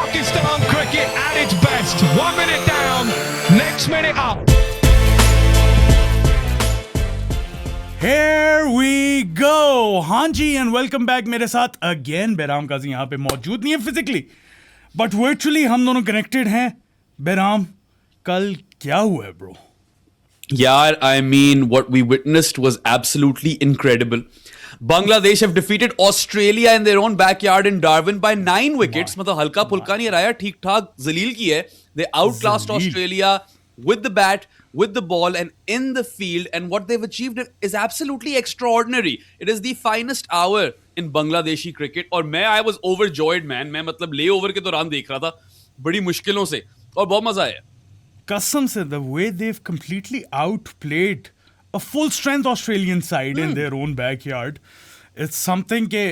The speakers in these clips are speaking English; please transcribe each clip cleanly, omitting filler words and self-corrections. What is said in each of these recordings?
Pakistan cricket at its best. 1 minute down, next minute up. Here we go. हाँ जी and welcome back मेरे साथ again बेराम काजी यहाँ पे मौजूद नहीं है physically but virtually हम दोनों connected हैं. बेराम कल क्या हुआ है bro? Yeah, I mean, what we witnessed was absolutely incredible. Bangladesh have defeated Australia in their own backyard in Darwin by 9 wickets. मतलब हल्का फुल्का नहीं हराया, ठीक ठाक जलील की है. They outclassed Zaleel. Australia with the bat, with the ball, and in the field. And what they've achieved is absolutely extraordinary. It is the finest hour in Bangladeshi cricket. और मैं I was overjoyed, man. मैं मतलब ले over के दौरान देख रहा था, बड़ी मुश्किलों से, और बहुत मजा आया. कसम से the way they've completely outplayed a full strength Australian side in their own backyard. It's something के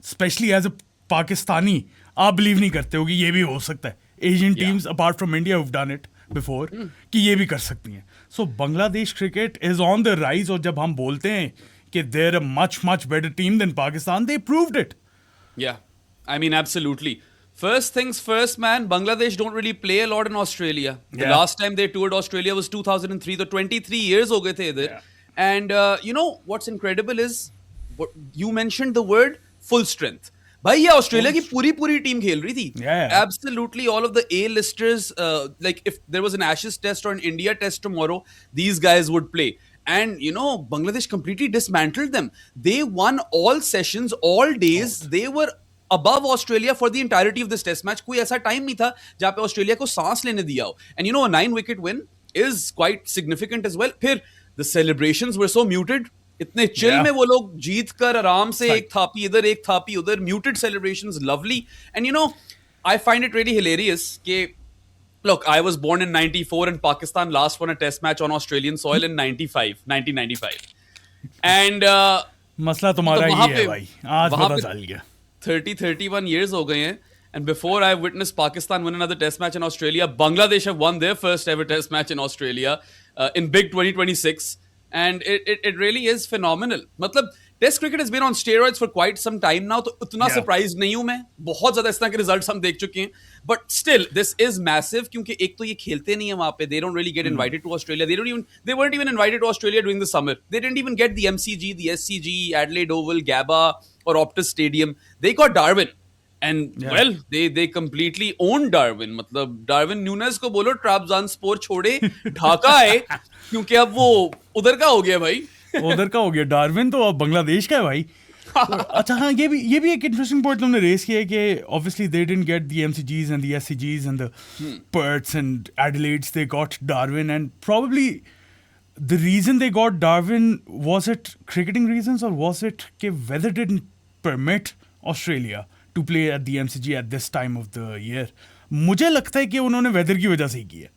especially as a Pakistani आप believe नहीं करते हो कि ये भी हो सकता है. Asian teams apart from India who've done it before कि ये भी कर सकती हैं. So Bangladesh cricket is on the rise और जब हम बोलते हैं कि they're a much better team than Pakistan, they proved it. Yeah, I mean, absolutely. First things first, man, Bangladesh don't really play a lot in Australia. The Yeah. last time they toured Australia was 2003, so 23 years हो गए थे इधर. Yeah. And you know what's incredible is, what you mentioned the word full strength. भाई ये Australia की पूरी team खेल रही थी. Yeah. Absolutely, all of the A-listers, like if there was an Ashes test or an India test tomorrow, these guys would play. And you know, Bangladesh completely dismantled them. They won all sessions, all days. They were above Australia for the entirety of this test match. कोई ऐसा time नहीं था जहाँ पे Australia को सांस लेने दिया हो. And you know, a 9-wicket win is quite significant as well. फिर the celebrations were so muted. इतने चिल Yeah. में वो लोग जीत कर आराम से एक थापी इधर एक थापी उधर, muted celebrations, lovely. And you know, I find it really hilarious कि look, I was born in 94 and Pakistan last won a test match on Australian soil in 1995. And मसला तुम्हारा तो वहाँ ही है पे- भाई. आज वहाँ पता पे- चल गया. 31 years हो गए हैं. And before I witnessed Pakistan win another test match in Australia, Bangladesh have won their first ever test match in Australia in big 2026. And it really is phenomenal. मतलब test cricket has been on steroids for quite some time now, तो उतना Yeah. Surprise नहीं हूं मैं. बहुत ज्यादा इस तरह के रिजल्ट्स हम देख चुके हैं. But still, this is massive क्योंकि एक तो ये खेलते नहीं है वहां पे. They don't really get invited to Australia. They weren't even invited to Australia during the summer. They didn't even get the MCG, the SCG, Adelaide Oval, Gabba, or Optus Stadium. They got Darwin. And Yeah. well, they completely owned Darwin. मतलब Darwin Nunes को बोलो ट्राब्जानस्पोर छोड़े ढाका है क्योंकि अब वो उधर का हो गया भाई. उधर का हो गया. डार्विन तो अब बांग्लादेश का है भाई. अच्छा हाँ, ये भी एक इंटरेस्टिंग पॉइंट तुमने रेस किया है कि obviously they didn't get the MCGs and the एससीजीज and the Perths and Adelaides. They got Darwin and probably the reason they got Darwin, was it cricketing reasons or was it कि weather didn't permit Australia to play at the MCG at this time of the year? मुझे लगता है कि उन्होंने weather की वजह से ही किया.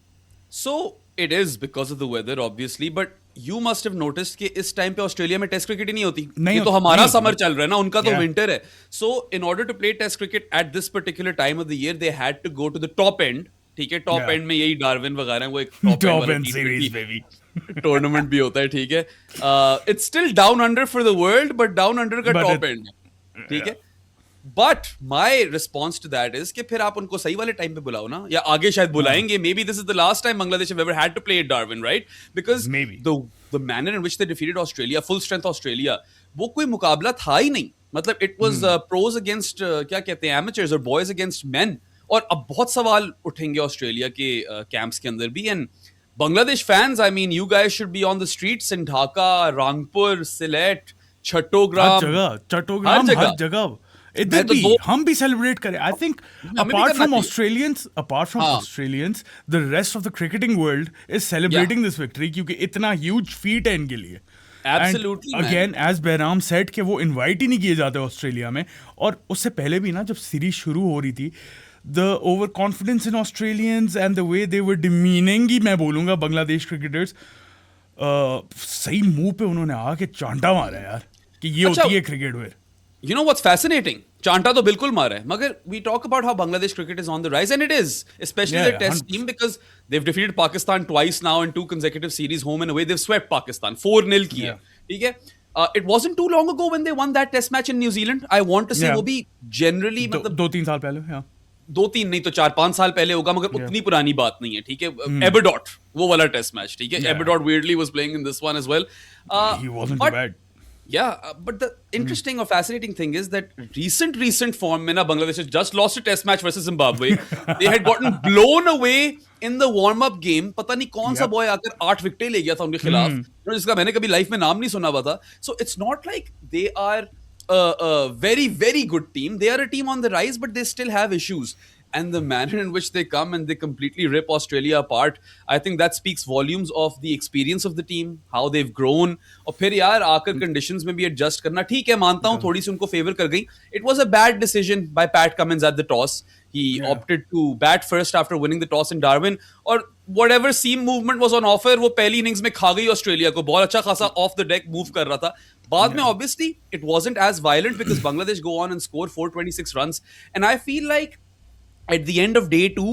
So it is because of the weather, obviously, but you must have noticed कि इस टाइम पे ऑस्ट्रेलिया में टेस्ट क्रिकेट ही नहीं होती. नहीं ये तो होती, हमारा नहीं होती. समर चल रहा है ना, उनका तो Yeah. विंटर है. So in order to play test cricket at this particular time of the year, they had to go to the top end. ठीक है, टॉप Yeah. एंड में यही डार्विन वगैरह वो एक Top end series baby. Tournament भी होता है. ठीक है, it's still down under for the world, but down under का But टॉप it- एंड. ठीक है, but my response to that is कि फिर आप उनको सही वाले टाइम पे बुलाओ ना, या आगे शायद बुलाएंगे. Maybe this is the last time Bangladesh have ever had to play at Darwin, right? Because Maybe. The manner in which they defeated Australia, full strength Australia, वो कोई मुकाबला था ही नहीं. मतलब इट वाज प्रोज अगेंस्ट क्या कहते हैं, amateurs और बॉयज अगेंस्ट मेन. और अब बहुत सवाल उठेंगे ऑस्ट्रेलिया के कैंप्स के अंदर भी. And Bangladesh fans, I mean, you guys should be on the streets in Dhaka, Rangpur, Sylhet, her Chattogram. जगह चट्टोग्राम, हर हर जगह इधर मैं तो भी दो- हम भी सेलिब्रेट करें. आई थिंक हमें भी apart करना from चाहिए. हाँ. Australians, the rest of the cricketing world is celebrating this victory क्योंकि इतना huge feat है इनके लिए. Absolutely, And man. again, as Behram said कि वो इनवाइट ही नहीं किए जाते ऑस्ट्रेलिया में. और उससे पहले भी ना, जब सीरीज शुरू हो रही थी, the overconfidence in Australians and the way they were demeaning ही मैं बोलूँगा बांग्लादेश क्रिकेटर्स, सही मुंह पे उन्होंने आके चांटा मारा यार कि ये अच्छा, होती है cricket where. You know what's fascinating? चांटा तो बिल्कुल मारा है, मगर we talk about how Bangladesh cricket is on the rise, and it is, especially Yeah, the test 100%. team, because they've defeated Pakistan twice now in 2 consecutive series, home and away. They've swept Pakistan 4-0 किया. Yeah. ठीक है, it wasn't too long ago when they won that test match in New Zealand. I want to say Yeah. वो भी generally मतलब 2-3 साल पहले. हाँ. 2-3 नहीं तो 4-5 साल पहले होगा, मगर उतनी पुरानी बात नहीं है, ठीक है. एबरडॉट, वो वाला टेस्ट मैच, ठीक है. एबरडॉट weirdly was playing in this one as well. He wasn't too bad. Yeah, but the interesting or fascinating thing is that recent form में ना Bangladesh has just lost a test match versus Zimbabwe. They had gotten blown away in the warm-up game. पता नहीं कौन सा boy आकर 8 विकेटें ले गया था उनके खिलाफ, जिसका मैंने कभी लाइफ में नाम नहीं सुना हुआ था. So it's not like they are a very very good team. They are a team on the rise, but they still have issues. And the manner in which they come and they completely rip Australia apart, I think that speaks volumes of the experience of the team, how they've grown. और फिर यार आकर conditions में भी adjust करना, ठीक है मानता हूँ थोड़ी सी उनको favor कर गई. It was a bad decision by Pat Cummins at the toss. He opted to bat first after winning the toss in Darwin. और whatever seam movement was on offer, वो पहली innings में खा गई ऑस्ट्रेलिया को. बहुत अच्छा खासा off the deck move कर रहा था. बाद में obviously it wasn't as violent because Bangladesh go on and score 426 runs. And I feel like at the end of day 2,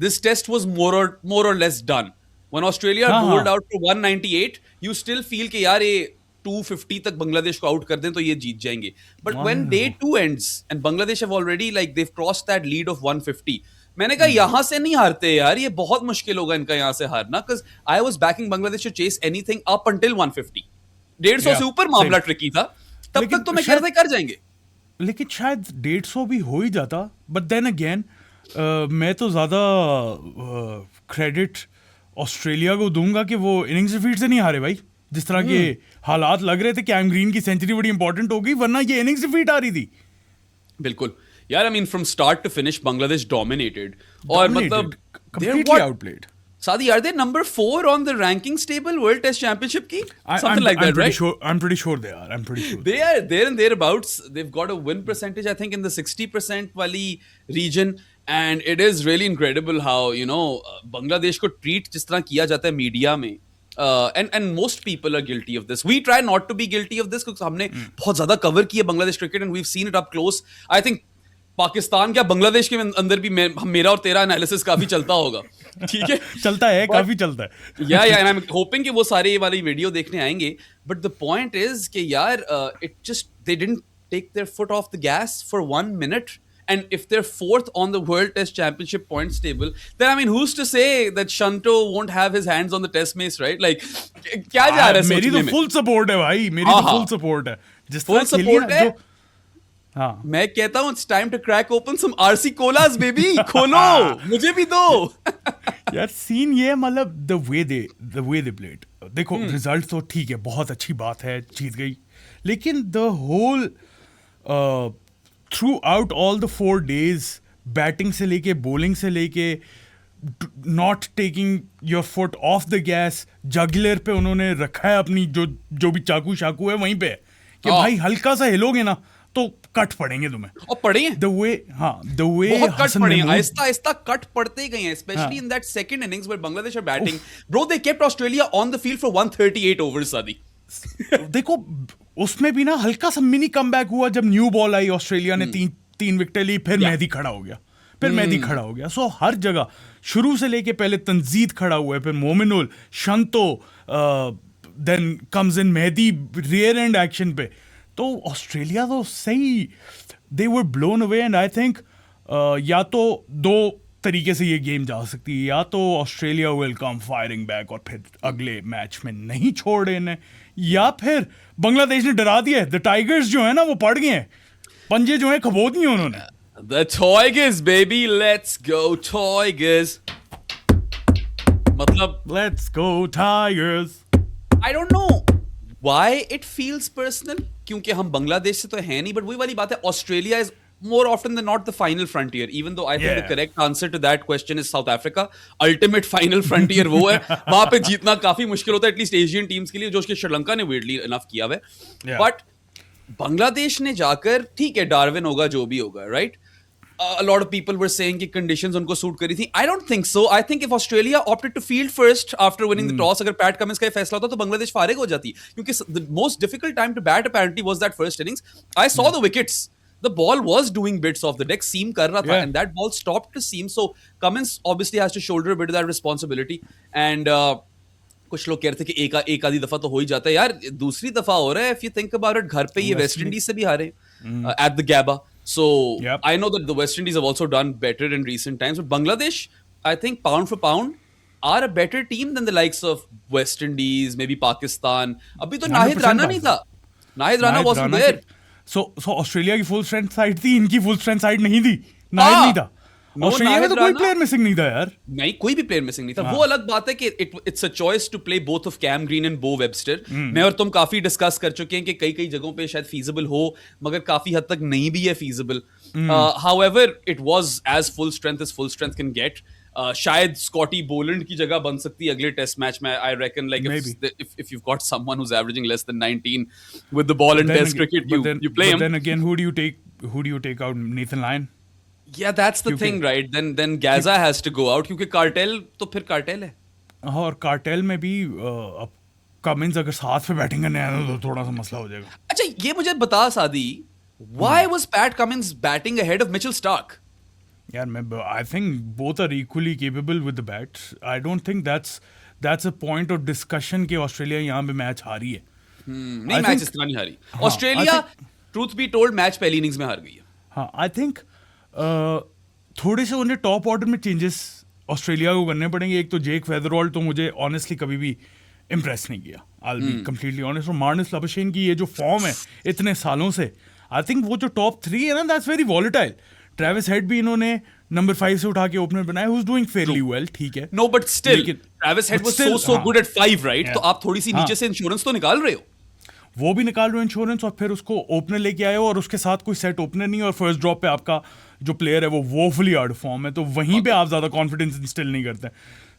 this test was more or less done. When Australia bowled out to 198, you still feel कि यार ये 250 तक बांग्लादेश को out कर दें तो ये जीत जाएंगे. But when day 2 ends and Bangladesh have already like they've crossed that lead of 150, मैंने कहा यहाँ से नहीं हारते यार, ये बहुत मुश्किल होगा इनका यहाँ से हारना, because I was backing Bangladesh to chase anything up until 150. 150 से ऊपर मामला ट्रिकी था, तब तक तो मैं कह रहा था कर जाएंगे. लेकिन शायद 150 भी हो ही जाता. बट देन अगेन मैं तो ज़्यादा क्रेडिट ऑस्ट्रेलिया को दूंगा कि वो इनिंग्स रिपीट से नहीं हारे भाई. जिस तरह के हालात लग रहे थे, कैम ग्रीन की सेंचुरी बड़ी इंपॉर्टेंट हो गई, वरना ये इनिंग्स रिपीट आ रही थी. बिल्कुल यार, I mean from start to finish Bangladesh dominated. और मतलब completely outplayed. Sadi, are they number 4 on the rankings table, World Test Championship ki? Something like that, right? I'm pretty sure they are. I'm pretty sure. They are there and thereabouts. They've got a win percentage, I think, in the 60% wali region. And it is really incredible how, you know, Bangladesh ko treat jis tarah kiya jata hai media mein. And most people are guilty of this. We try not to be guilty of this because हमने बहुत ज़्यादा cover किया Bangladesh cricket and we've seen it up close. I think Pakistan क्या बांग्लादेश के अंदर भी मेरा और तेरा एनालिसिस काफी चलता होगा, ठीक है. चलता है, काफी चलता है. या एंड आई एम होपिंग कि वो सारे ये वाली वीडियो देखने आएंगे. बट द पॉइंट इज कि यार it just they didn't take their foot off the gas for 1 minute. And if they're 4th on the World Test Championship points table, then I mean, who's to say that Shanto won't have his hands on the Test mace, right? Like, क्या जा रहा है मेरी तो full support है भाई, मेरी तो फुल सपोर्ट है. जिस तरह सपोर्ट है. हाँ, मैं कहता हूँ it's time to crack open some RC colas baby. खोलो, मुझे भी दो. यार सीन ये मतलब the way they played. देखो रिजल्ट तो ठीक है, बहुत अच्छी बात है, जीत गई. लेकिन the whole throughout all the 4 days, batting से लेके बॉलिंग से लेके not taking your foot off the gas, juggler पे उन्होंने रखा है अपनी जो भी चाकू शाकू है वहीं पे कि भाई हल्का सा हिलोगे ना तो कट पड़ेंगे तुम्हें. और पड़े हैं the way बहुत कट पड़े हैं, आहिस्ता आहिस्ता कट पड़ते गए हैं, especially in that second innings where Bangladesh are batting. Bro, they kept Australia on the field for 138 overs, Sadi. देखो उसमें भी ना हल्का सा मिनी कमबैक हुआ जब न्यू बॉल आई, ऑस्ट्रेलिया ने 3 विकेटें ली, फिर मेहदी खड़ा हो गया. सो हर जगह शुरू से लेके पहले तंजीद खड़ा हुआ है, फिर Mominul, Shanto, then comes in Mehidy rear and action पे. तो ऑस्ट्रेलिया तो सही, they were blown away. And I think या तो 2 तरीके से ये गेम जा सकती है, या तो Australia will come firing back और फिर अगले मैच में नहीं छोड़ इन्हें, या फिर बांग्लादेश ने डरा दिया. द टाइगर्स जो है ना वो पड़ गए हैं, पंजे जो है खबो दिए उन्होंने. The Tigers, baby, let's go Tigers. मतलब let's go Tigers. I don't know why it feels personal, क्योंकि हम बांग्लादेश से तो है नहीं, but वही वाली बात है, Australia is more often than not the final frontier, even though I think the correct answer to that question is South Africa. Ultimate final frontier वो है, वहां पे जीतना काफी मुश्किल होता है, एटलीस्ट एशियन टीम्स के लिए, जो कि श्रीलंका ने weirdly enough किया हुआ है. बट बांग्लादेश ने जाकर, ठीक है डार्विन होगा जो भी होगा, right? A lot of people were saying कि conditions उनको सूट करी थी. I don't think so. I think if Australia opted to field first after winning the toss, अगर पैट कमिंस का ये फैसला होता तो बांग्लादेश फारिग हो जाती, क्योंकि the most difficult time to bat apparently was that first innings. I saw the wickets. The ball was doing bits off the deck, seam कर रहा था, and that ball stopped to seam. So Cummins obviously has to shoulder a bit of that responsibility. And कुछ लोग कह रहे थे कि एक आधी दफा तो हो ही जाता है यार, दूसरी दफा हो रहा है. If you think about it, घर पे ये वेस्ट इंडीज से भी हारे at the Gabba. So Yep. I know that the West Indies have also done better in recent times, but Bangladesh, I think pound for pound, are a better team than the likes of West Indies, maybe Pakistan. अभी तो नाहिद 100% राना नहीं था. Naheed Rana wasn't there. So Australia की full strength side थी, इनकी full strength side नहीं थी, नाहिद नहीं था. No, ऑस्ट्रेलिया में तो Naheed कोई Rana- प्लेयर मिसिंग नहीं था यार. नहीं, कोई भी प्लेयर मिसिंग नहीं था. वो अलग बात है कि it's a choice to play both of Cam Green and Bo Webster. मैं और तुम काफी डिस्कस कर चुके हैं कि कई कई जगहों पे शायद फीजिबल हो, मगर काफी हद तक नहीं भी है feasible. However it was as full strength can get. शायद स्कॉटी बोलैंड की जगह बन सकती है अगले टेस्ट मैच में. I reckon like if you've got someone who's averaging less than 19 with the ball in test cricket, you play him. Then again, who do you take out? Nathan Lyon? Yeah, that's the thing, right? Then Gaza has to go out क्योंकि cartel तो फिर cartel है. और cartel में भी अब Cummins अगर साथ में बैटिंग करने आए तो थोड़ा सा मसला हो जाएगा. अच्छा, ये मुझे बता सादी, why was Pat Cummins batting ahead of Mitchell Stark? यार मैं I think both are equally capable with the bats. I don't think that's a point of discussion कि ऑस्ट्रेलिया यहाँ पे मैच हारी है. नहीं, I मैच think- इस तरह नहीं हारी. हाँ, Australia I truth be told match पहली इनिंग्स में हार गई है. हाँ, आई थिंक थोड़े से उन्हें टॉप ऑर्डर में चेंजेस ऑस्ट्रेलिया को करने पड़ेंगे. एक तो जेक फेदरॉल तो मुझे ऑनेस्टली कभी भी इम्प्रेस नहीं किया. आई बी कंप्लीटली ऑनेस्ट. और मार्नस लाबुशेन की ये जो फॉर्म है इतने सालों से, आई थिंक वो जो टॉप 3 है ना, that's very volatile. Travis head भी इन्होंने नंबर 5 से उठा के ओपनर बनाया, who is doing fairly well. ठीक है, नो बट स्टिल लेकिन- Travis head but was still, सो हाँ. Good at 5, right? Yeah. तो आप थोड़ी सी नीचे हाँ. से इंश्योरेंस तो निकाल रहे हो. वो भी निकाल रहे हो इंश्योरेंस, और फिर उसको ओपनर लेके आए हो और उसके साथ कोई सेट ओपनर नहीं, और फर्स्ट ड्रॉप पे आपका जो प्लेयर है वो वोफुली आउट फॉर्म है, तो वहीं पे आप ज्यादा कॉन्फिडेंस इंस्टिल नहीं करते.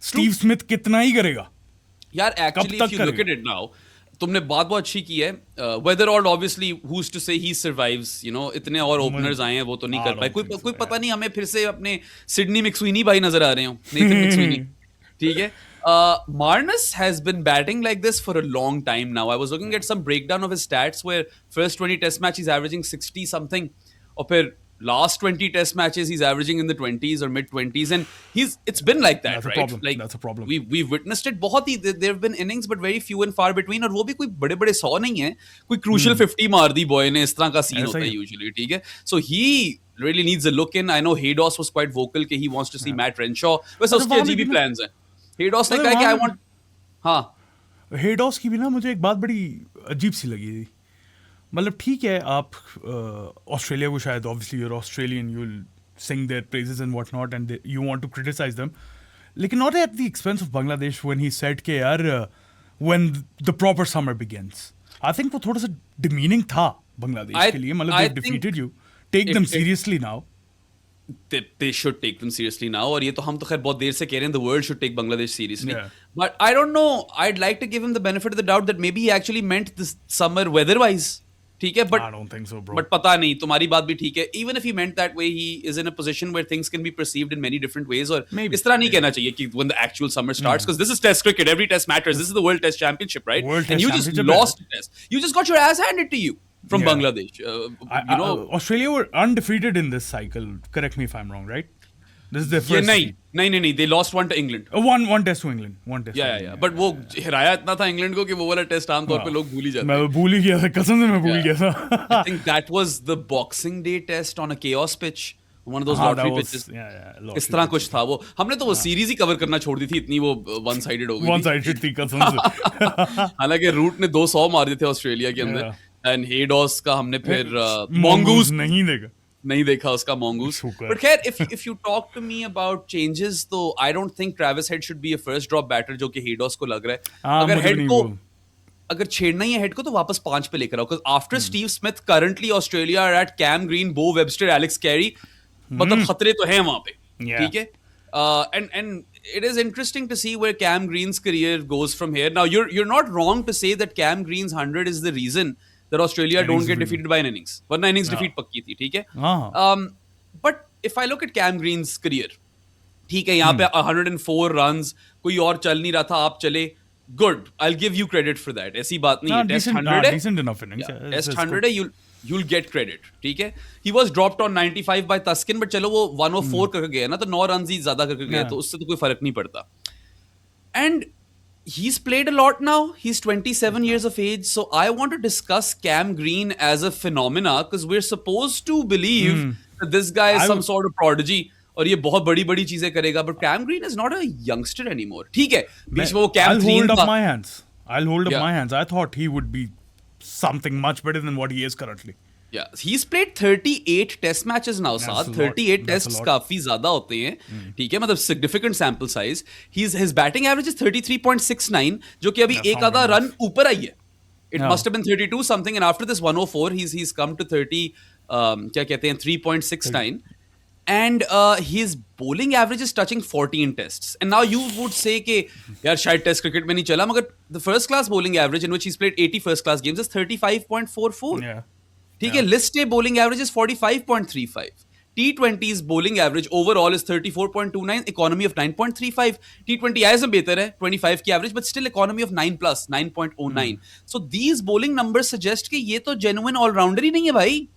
स्टीव स्मिथ कितना ही करेगा यार एक्चुअली तक if you look at it now, तुमने बात बहुत अच्छी की है. वेदरऑल्ड ऑब्वियसली हुज टू से ही सर्वाइव्स, यू नो. इतने और ओपनर्स आए हैं, वो तो नहीं कर पाए. कोई पता नहीं, हमें फिर से अपने सिडनी मैक्सवेनी भाई नजर आ रहे हो, नेथन मैक्सवेनी. ठीक है. Marnus has been batting like this for a long time now. I was looking at some breakdown of his stats where first 20 test matches he's averaging 60 something, or फिर last 20 test matches he's averaging in the 20s or mid 20s, and it's been like that. That's a right? problem. Like That's a problem. we've witnessed it. बहुत ही there have been innings but very few and far between, और वो भी कोई बड़े बड़े 100 नहीं है, कोई crucial 50 मार दी बॉय ने, इस तरह का सीन ऐसा होता है ही है. usually. ठीक है. So he really needs a look in. I know Haydos was quite vocal कि he wants to see Matt Renshaw. वैसे उसके वहाँ अजीब ही भी ना- plans हैं. Haydos ने अरे कहा कि वहाँ I भी- want. हाँ. हेडॉस की भी ना मुझे एक बात बड़ी अजीब सी लगी थी. मतलब ठीक है, आप ऑस्ट्रेलिया को शायद obviously you're Australian, you will sing their praises and what not, and you want to criticize them, लेकिन not at the expense of Bangladesh. When he said के यार when the proper summer begins, I think वो थोड़ा सा demeaning था बांग्लादेश के लिए. मतलब I they think defeated you, take them seriously now. They should take them seriously now. और ये तो हम तो खैर बहुत देर से कह रहे हैं, the world should take Bangladesh seriously. Yeah. But I don't know. I'd like to give him the benefit of the doubt that maybe he actually meant this summer weather-wise. ठीक है, but I don't think so, bro. But पता नहीं, तुम्हारी बात भी ठीक है. Even if he meant that way, he is in a position where things can be perceived in many different ways. और Maybe. इस तरह नहीं कहना चाहिए कि when the actual summer starts, because this is Test cricket. Every test matters. This is the World Test Championship, right? World And Test you just Championship lost a test. You just got your ass handed to you from Yeah. Bangladesh. You know. Australia were undefeated in this cycle. Correct me if I'm wrong, right? This is their ये first. नहीं. They lost one to England. One test to England. One test. to या England. But वो हिराया इतना था England को कि वो वाला टेस्ट आमतौर पे लोग भूल ही जाते मैं हैं. भूल ही गया था, कसम से मैं भूल गया था. I think that was the Boxing Day test on a chaos pitch, one of those हाँ, lottery that was- pitches. yeah, lottery इस तरह pitches. कुछ था वो. हमने तो वो सीरीज ही कवर करना छोड़ दी थी, इतनी वो वन साइडेड हो गई One थी. sided थी कसम से. हालांकि रूट ने 200 मार दिए थे ऑस्ट्रेलिया के अंदर, एंड हेडॉस का हमने फिर मॉन्गूस नहीं देगा. नहीं देखा उसका mongoose. शुक्र. But खैर, if you talk to me about changes, तो I don't think Travis Head should be a first drop batter जो कि हेडॉस को लग रहा है. हाँ, अगर मुझे हेड नहीं को बोल. अगर छेड़ना ही है हेड को तो वापस 5 पे लेकर आओ, because after Steve Smith currently Australia are at Cam Green, Bo Webster, Alex Carey, मतलब खतरे तो हैं वहां पे. Yeah. ठीक है. And it is interesting to see where Cam Green's career goes from here. Now you're not wrong to say that Cam Green's 100 is the reason that Australia don't get defeated by an innings. वरना innings defeat पक्की थी, ठीक है. But if I look at Cam Green's career, ठीक है, यहाँ पे 104 runs, कोई और चल नहीं रहा था, आप चले, good. I'll give you credit for that. ऐसी बात नहीं है. Test 100 है. Decent enough innings. Yeah, Yeah, Test it's 100 है, you'll get credit. ठीक है. He was dropped on 95 by Tuscan, but चलो वो 104 करके गया ना, तो 9 runs ही ज्यादा करके गया, Yeah. तो उससे तो कोई फर्क नहीं पड़ता. And he's played a lot now. He's 27 years of age. So I want to discuss Cam Green as a phenomena because we're supposed to believe that this guy is I some would- sort of prodigy और ये बहुत बड़ी बड़ी चीजें करेगा. But Cam Green is not a youngster anymore. ठीक है, बीच में वो Cam I'll 3 hold up था. my hands. I'll hold up Yeah. my hands. I thought he would be something much better than what he is currently. Yeah, he's played 38 test matches now, That's Saad. a lot. 38 That's a tests lot. काफी ज्यादा होते हैं. ठीक है, मतलब significant sample size. His batting average is 33.69, जो कि अभी That's एक not आधा enough. रन ऊपर आई है. It Yeah. must have been 32 something, and after this 104, he's come to 30. क्या कहते हैं 3.69. And his bowling average is touching 40 in tests. And now you would say कि यार शायद टेस्ट क्रिकेट में नहीं चला, मगर the first class bowling average in which he's played 80 first class games is 35.44. Yeah. ठीक है, list day bowling average is 45.35. T20's bowling average overall is 34.29, economy of 9.35. T20 IS में बेहतर है 25 की average, but still economy of 9 plus 9.09. So these bowling numbers suggest कि ये तो genuine all rounder ही नहीं है भाई.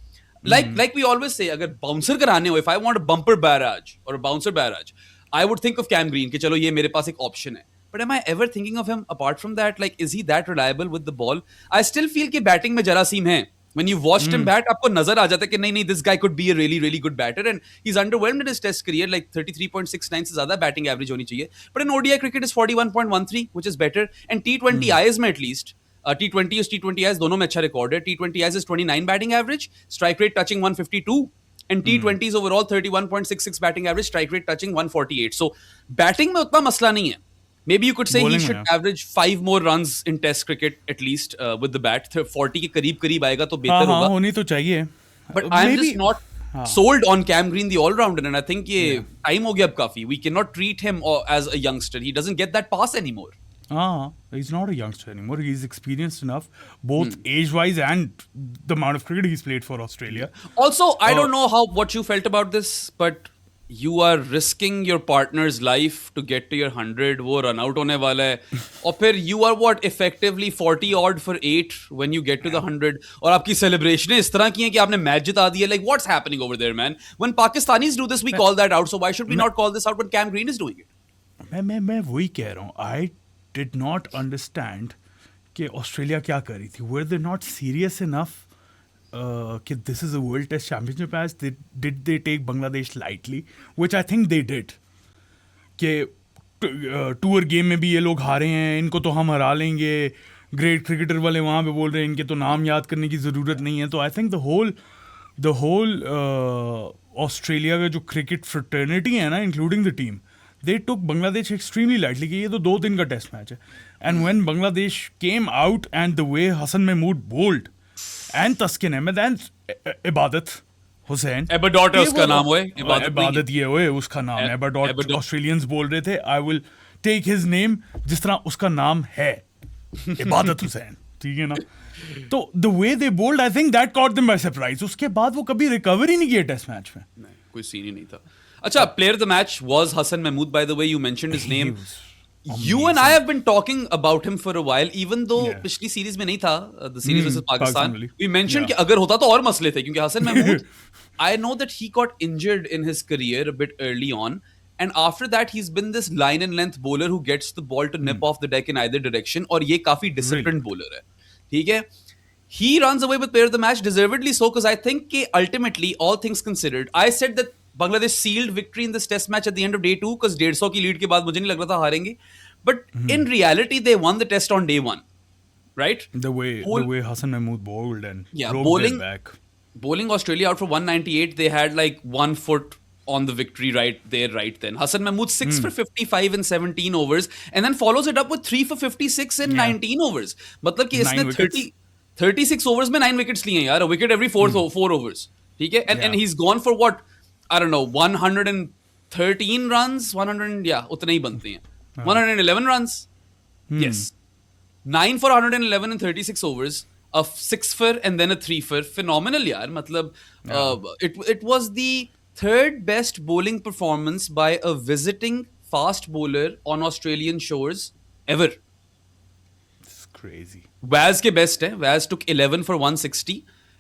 Like we always say, अगर bouncer कराने हो, if I want a bumper barrage or a bouncer barrage, I would think of Cam Green कि चलो ये मेरे पास एक option है. But am I ever thinking of him apart from that? Like, is he that reliable with the ball? I still feel कि batting में जरासीम है. When you watched him bat, आपको नजर आ जाता है कि नहीं, this guy could be a really, really good batter, and he's underwhelmed in his test career. Like 33.69 से ज़्यादा batting average होनी चाहिए. But in ODI cricket is 41.13, which is better. And T20 IS में at least, T20 और T20 IS दोनों में अच्छा record है. T20 IS is 29 batting average, strike rate touching 152. And T20's overall 31.66 batting average, strike rate touching 148. So batting में उतना मसला नहीं है. Maybe you could say Bowling he should में, average 5 more runs in Test cricket at least with the bat. 40 के करीब आएगा तो हाँ बेहतर हाँ होगा. होनी तो चाहिए. But I'm Maybe- just not sold on Cam Green, the all-rounder, and I think ये time हो गया अब काफी. We cannot treat him as a youngster. He doesn't get that pass anymore. He's not a youngster anymore. He's experienced enough, both age-wise and the amount of cricket he's played for Australia. Also, I don't know what you felt about this, but you are risking your partner's life to get to your 100. वो run out होने वाला है. और फिर you are what effectively 40 odd for 8 when you get to the 100. और आपकी celebration इस तरह की हैं कि आपने match जिता दिया. Like what's happening over there, man? When Pakistanis do this, we call that out. So why should we not call this out when Cam Green is doing it? मैं वही कह रहा हूँ. I did not understand कि Australia क्या कर रही थी. Were they not serious enough कि this is a World Test Championship match? Did they take Bangladesh lightly? Which I think they did. कि टूर गेम में भी ये लोग हारे हैं, इनको तो हम हरा लेंगे. ग्रेट क्रिकेटर वाले वहाँ पे बोल रहे हैं इनके तो नाम याद करने की ज़रूरत नहीं है. तो I think the whole Australia का जो क्रिकेट फ्रेटर्निटी है ना, including the team, they took Bangladesh extremely lightly कि ये तो 2 दिन का टेस्ट मैच है. And when Bangladesh came out and the way Hassan Mahmood bowled and Taskin Ahmed and Ibadat Hussain, Abadot है ये उसका वो- नाम हुए, इबादत नहीं है. इबादत ये हुए उसका नाम है. Abadot Abadot. ऑस्ट्रेलियंस बोल रहे थे I will take his name जिस तरह उसका नाम है इबादत हुसैन. ठीक है ना. तो the way they bowled, I think that caught them by surprise. उसके बाद वो कभी रिकवर ही नहीं किए टेस्ट मैच में. नहीं, कोई सीन ही नहीं था. अच्छा, player of the match was Hassan Mahmood, by the way. You mentioned his name. You and I have been talking about him for a while, even though Yeah. पिछली series में नहीं था, the series versus Pakistan Pakistan. वाली. We mentioned Yeah. कि अगर होता तो और मसले थे, क्योंकि Hassan Mahmood, I know that he got injured in his career a bit early on, and after that he's been this line and length bowler who gets the ball to nip off the deck in either direction, और ये काफी disciplined bowler है. ठीक है. He runs away with player of the match, deservedly so, because I think कि ultimately, all things considered, I said that Bangladesh sealed victory in this test match at the end of day 2 because 150 की lead के बाद मुझे नहीं लग रहा था हारेंगे. But in reality, they won the test on day 1, right? The way Hassan Mahmood bowled and Yeah, broke bowling- their back. Bowling Australia out for 198, they had like 1 foot on the victory right there, right then. Hassan Mahmood 6 for 55 in 17 overs, and then follows it up with 3 for 56 in 19 overs. मतलब कि 9 इसने wickets. 36 overs में 9 wickets लिए हैं यार, a wicket every 4 overs. ठीक है, and he's gone for what, I don't know, 113 runs, 100, yeah, उतने ही बनते हैं. 111 runs. Yes. 9 for 111 in 36 overs, a 6 for and then a 3 for. Phenomenal, yaar. Matlab, it was the 3rd best bowling performance by a visiting fast bowler on Australian shores ever. It's crazy. Waz के best है. Waz took 11 for 160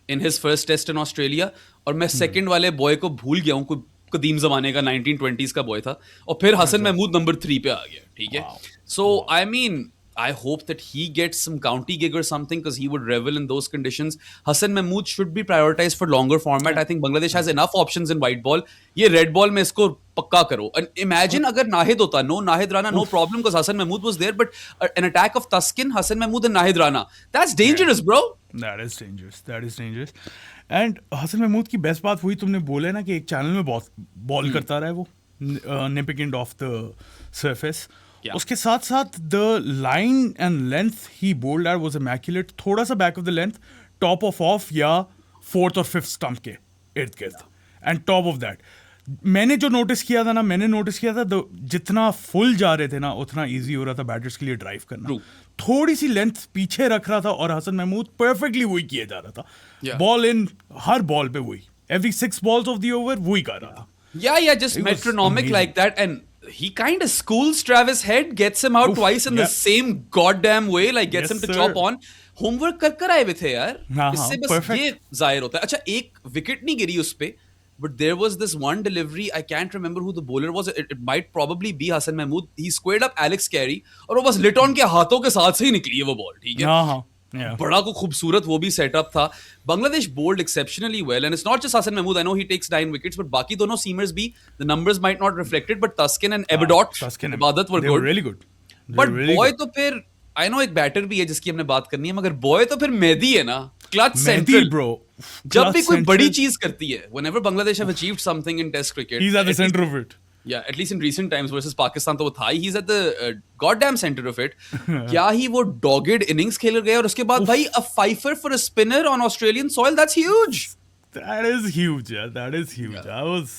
in his first test in Australia. और मैं second वाले boy को भूल गया हूँ, कोई कदीम ज़माने का 1920s का boy था. और फिर हसन महमूद नंबर 3 पे आ गया. ठीक है. So I mean, I hope that he gets some county gig or something because he would revel in those conditions. Hassan Mahmood should be prioritized for longer format. I think Bangladesh has enough options in white ball. ये red ball में इसको पक्का करो. And imagine अगर Nahid होता, no Nahid Rana, no problem because Hassan Mahmood was there. But an attack of Taskin, Hassan Mahmood and Nahid Rana, that's dangerous, bro. That is dangerous. That is dangerous. And Hasan Mahmud की best बात हुई तुमने बोले ना कि एक channel में बहुत बॉल करता रहा है वो nipping and off the surface. Yeah. उसके साथ साथ द लाइन एंड लेंथ ही बोल्ड एट वाज इमैक्युलेट. थोड़ा सा back of the length, top of या फोर्थ और फिफ्थ स्टंप के इर्द गिर्द. एंड टॉप ऑफ दैट मैंने जो नोटिस किया था जितना फुल जा रहे थे ना उतना इजी हो रहा था बैटर्स के लिए ड्राइव करना. True. थोड़ी सी लेंथ पीछे रख रहा था और हसन महमूद परफेक्टली वही किया जा रहा था. Yeah. Ball in her ball पे वही, every 6 balls of the over वही कर रहा था. Yeah, just It was metronomic amazing. like that. And he kind of schools Travis Head, gets him out Oof, twice in the yeah. same goddamn way, like gets Yes, him to sir. chop on. Homework कर आए हुए थे यार. हाँ, इससे बस perfect. ये जाहिर होता है. अच्छा एक विकेट नहीं गिरी उस पे, but there was this one delivery. I can't remember who the bowler was. It might probably be Hassan Mahmood. He squared up Alex Carey और वो बस लिटॉन के हाथों के साथ से ही निकली है वो बॉल. ठीक है. हाँ हाँ. Yeah. बड़ा को खूबसूरत वो भी सेटअप था. Bangladesh bowled exceptionally well, and it's not just Hassan Mahmood. I know he takes 9 wickets, but बाकी दोनों seamers भी, the numbers might not reflect it, but Taskin and Abadot, Taskin and इबादत were they good. were really good. They But were really boy good. तो फिर I know एक batter भी है जिसकी हमने बात करनी है, मगर boy तो फिर मेहदी है ना, clutch Mehdi, central. bro. जब भी Clutch कोई बड़ी central. चीज करती है, whenever Bangladesh have achieved something in Test cricket, He's at the center of it. yeah, at least in recent times versus Pakistan तो वो था ही, he's at the goddamn center of it. क्या ही वो dogged innings खेल गए और उसके बाद भाई a fifer for a spinner on Australian soil, that's huge. That is huge, yeah. That is huge. Yeah. I was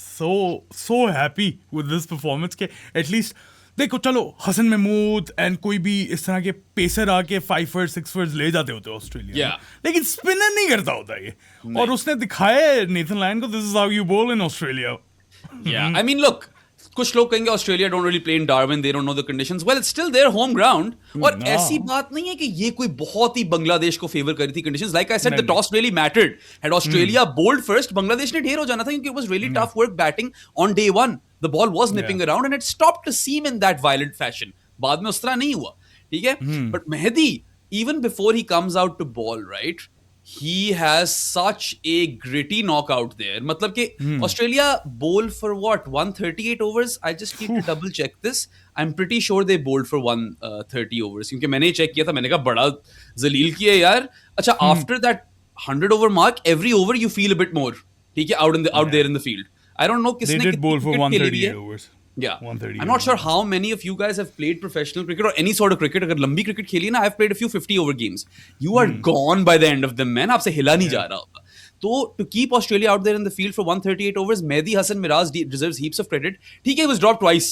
so happy with this performance के at least देखो चलो हसन महमूद एंड कोई भी इस तरह के पेसर आके 5-4 6 ले जाते होते ऑस्ट्रेलिया Yeah. में, लेकिन स्पिनर नहीं करता होता ये. और उसने दिखाया है नेथन लायन को, दिस इज हाउ यू बोल in Australia. Yeah, I mean, look, कुछ लोग कहेंगे Australia don't really play in Darwin, they don't know the conditions. Well, it's still their home ground. और No. ऐसी बात नहीं है कि ये कोई बहुत ही बांग्लादेश को फेवर करी थी conditions. Like I said, the नहीं. toss really mattered. Had Australia bowled first, Bangladesh ने ढेर हो जाना था क्योंकि it was really tough work batting on day one. The ball was nipping Yeah. around and it stopped to seam in that violent fashion. बाद में उस तरह नहीं हुआ. ठीक है? But Mehdi, even before he comes out to bowl, right? He has such a gritty knockout there. मतलब कि Australia bowl for what? 138 overs? I just need to double check this. I'm pretty sure they bowled for 130 overs. क्योंकि मैंने check किया था, मैंने कहा बड़ा जलील किया यार. अच्छा, after that 100 over mark, every over you feel a bit more. ठीक है, out there in the field. I don't know They किसने did bowl for कितनी wicket खेली 138 है. overs. Yeah. 130 I'm not sure how many of you guys have played professional cricket or any sort of cricket. अगर लंबी cricket खेली ना, I've played a few 50 over games. You are gone by the end of them, man. आपसे हिला नहीं जा रहा होता. तो to keep Australia out there in the field for 138 overs, Mehdi Hasan Miraz deserves heaps of credit. ठीक है, he was dropped twice.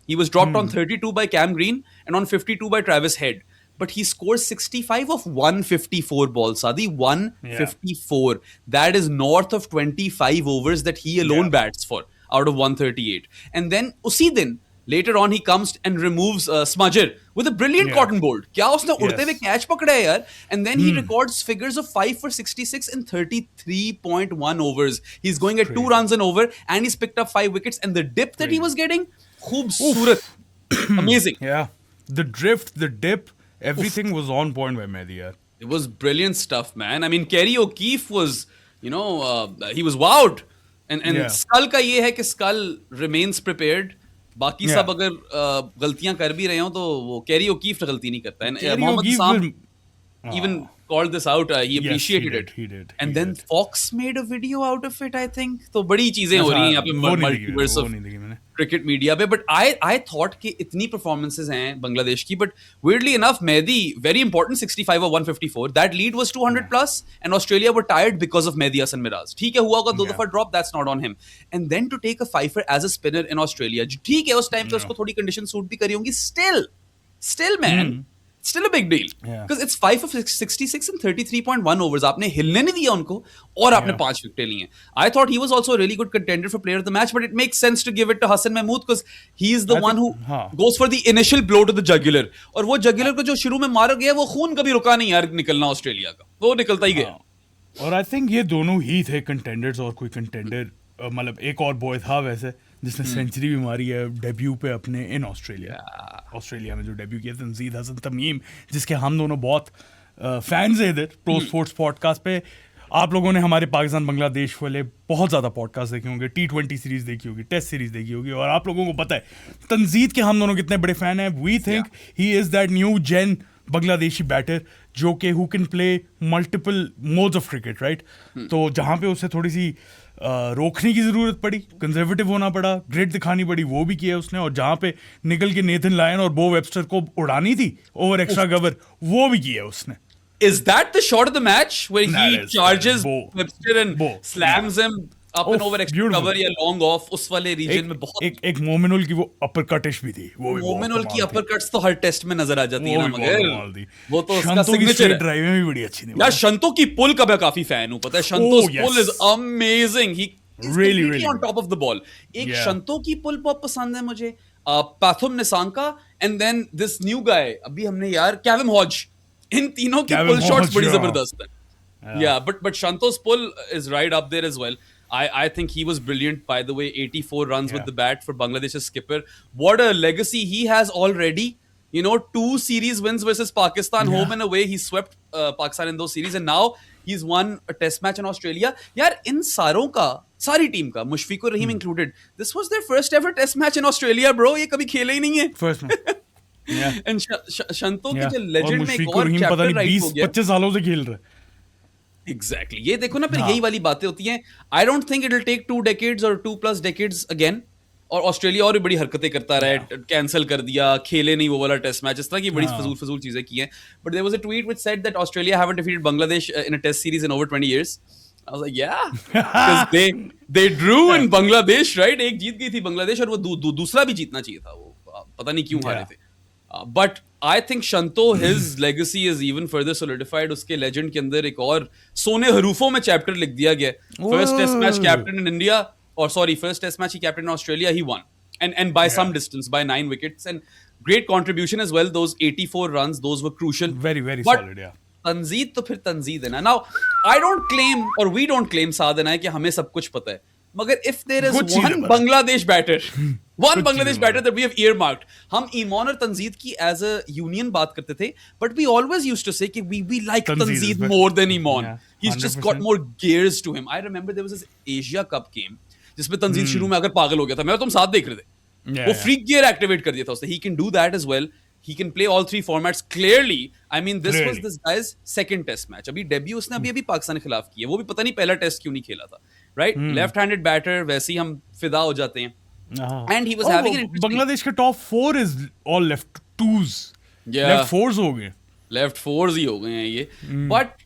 He was dropped on 32 by Cam Green and on 52 by Travis Head. But he scores 65 of 154 balls, Sadi. 154. That is north of 25 overs that he alone bats for out of 138. And then usi din, later on he comes and removes Smudger with a brilliant cotton bolt. क्या उसने उड़ते हुए catch पकड़ा है यार. And then he records figures of 5 for 66 in 33.1 overs. He's going at 2 runs an over and he's picked up 5 wickets. And the dip that he was getting, खूबसूरत. Amazing. Yeah. The drift, the dip, everything was on point by Mehdi, yaar. It was brilliant stuff, man. I mean, Kerry O'Keefe was, he was wowed. And Yeah. Skull का ये है कि Skull remains prepared. बाकी Yeah. सब अगर गलतियां कर भी रहे हो तो वो कैरी ओकीफ गलती नहीं करता है. Kerry मोहम्मद O'Keefe साम will- even called this out. He Yes, appreciated he it. did, he did, And he then did. Fox made a video out of it, I think. तो बड़ी चीजें हो रही हैं यहाँ पे वो नहीं देखी multiverse वो of नहीं देखी मैंने. cricket media पे. But I thought कि इतनी performances हैं बांग्लादेश की. But weirdly enough, Mehdi, very important, 65 or 154. That lead was 200 plus. And Australia were tired because of Mehdi Hasan Miraz. ठीक है, हुआ होगा 2 दफा drop, that's not on him. And then to take a fifer as a spinner in Australia. ठीक है, उस time पे उसको थोड़ी condition suit भी करी होंगी. Still man. Still a big deal. Yeah. Because it's 5 of 66 and 33.1 overs. आपने हिलने नहीं दिया उनको और आपने 5 विकेटें ली हैं. I thought he was also a really good contender for player of the match, but it makes sense to give it to Hassan Mahmood because he is the one who goes for the initial blow to the jugular. और वो jugular को जो शुरू में मारा गया वो खून कभी रुका नहीं यार निकलना ऑस्ट्रेलिया का. वो निकलता ही गया. और आई थिंक ये दोनों ही थे कंटेंडर्स और कोई कंटेंडर मतलब एक और बॉय था वैसे जिसने सेंचुरी भी मारी है डेब्यू पे अपने इन ऑस्ट्रेलिया. ऑस्ट्रेलिया में जो डेब्यू किया, तंजीद हसन तमीम, जिसके हम दोनों बहुत फैंस हैं इधर प्रो स्पोर्ट्स पॉडकास्ट पे। आप लोगों ने हमारे पाकिस्तान बांग्लादेश वाले बहुत ज़्यादा पॉडकास्ट देखे होंगे, T20 सीरीज देखी होगी, टेस्ट सीरीज देखी होगी, और आप लोगों को पता है तंजीद के हम दोनों कितने बड़े फैन हैं। We think he is that new gen Bangladeshi batter जो कि who can play multiple modes of cricket, right. तो जहाँ पे उसे थोड़ी सी रोकने की ज़रूरत पड़ी, कंजर्वेटिव होना पड़ा, ग्रिड दिखानी पड़ी, वो भी किया उसने। और जहाँ पे निकल के नेथन लायन और बो वेबस्टर को उड़ानी थी ओवर एक्स्ट्रा कवर, वो भी किया उसने। Is that the shot of the match where he That is charges Bo. Webster and Bo. slams him up and Oh, over extra beautiful. cover या long off? उस वाले region में बहुत एक मोमिनुल की वो अपर कटिश भी थी, वो भी मोमिनुल बहुत की कमाल upper cuts तो हर टेस्ट में नजर आ जाती थी। है वो ना, भी बहुत मगर कमाल थी। वो तो उसका शंतो की सिग्नेचर straight है। ड्राइव में भी बड़ी अच्छी थी। यार शंतो की पुल का मैं काफी फैन हूं, पता है शंतो's yes. pull is amazing. He is Really, completely really on top of the ball. एक Yeah. शंतो की पुल बहुत पसंद है मुझे, Pathum Nissanka, and then this new guy अभी हमने यार कैविम हॉज, इन तीनों की Kevin पुल शॉट्स Hodge, बड़ी yeah. जबरदस्त है। Yeah, but Shanto's pull is right up there as well. I think he was brilliant, by the way. 84 runs with Yeah. the bat for Bangladesh's skipper. What a legacy he has already. You know, 2 series wins versus Pakistan, home and away. He swept Pakistan in those series, and now he's won a test match in Australia. यार इन सारों का, सारी team का, Mushfiqur Rahim included, this was their first ever test match in Australia, bro. ये कभी खेले ही नहीं है. फर्स्ट में yeah. And शंतो के Yeah. जो और legend में एक मुशफिकुर और रहीम पता chapter नहीं write हो गया. 20-25 सालों से खेल रहे हैं। एग्जैक्टली ये देखो ना, फिर हाँ. यही वाली बातें होती हैं। I don't think it will take 2 decades और 2+ decades अगेन। और ऑस्ट्रेलिया और भी बड़ी हरकतें करता रहा है, कैंसिल कर दिया, खेले नहीं वो वाला टेस्ट मैच, इस तरह की बड़ी फजूल चीजें की हैं। But there was a tweet which said that Australia haven't defeated Bangladesh in a test series in over 20 years. I was like, yeah, because they drew in Bangladesh, right? एक जीत गई थी बांग्लादेश और वो दूसरा भी जीतना चाहिए था, वो पता नहीं क्यों हारे थे। But I think Shanto his legacy is even further solidified. उसके लेजेंड के अंदर एक और सोने हरूफों में चैप्टर लिख दिया गया। First test match captain in India, और सॉरी फर्स्ट टेस्ट मैच ही captain in Australia, he won and by some distance, by 9 wickets, and great contribution as well. Those 84 runs, those were crucial. Very, very But solid, yeah. Tanzid तो फिर तंजीद है ना। Now I don't claim or we don't claim साद है कि हमें सब कुछ पता है, मगर if there is कुछ चीज़ें one पता है। Bangladesh batter, one कुछ Bangladesh चीज़ें batter that we have earmarked, हम ईमान और तंजीद की as a union बात करते थे, but we always used to say कि we like Tanzeed is Tanzeed better. more than Iman. Yeah, He's just 100%. got more gears to him. I remember there was this Asia Cup game जिसमें तंजीद शुरू में आकर पागल हो गया था, मैं और तुम साथ देख रहे थे। Yeah, वो yeah. फ्रीक गियर एक्टिवेट कर दिया था उसने। He can do that as well. He can play all 3 formats clearly. I mean, this was Clearly. this guy's second test match. अभी डेब्यू उसने अभी पाकिस्तान के खिलाफ की है, वो भी पता नहीं पहला टेस्ट क्यों नहीं खेला था, राइट? लेफ्ट हैंडेड बैटर, वैसे ही हम फिदा हो जाते हैं। And he was having an interesting- Bangladesh के top 4 is all left 2s, Yeah. Left 4s हो गए। लेफ्ट 4s ही हो गए हैं ये। But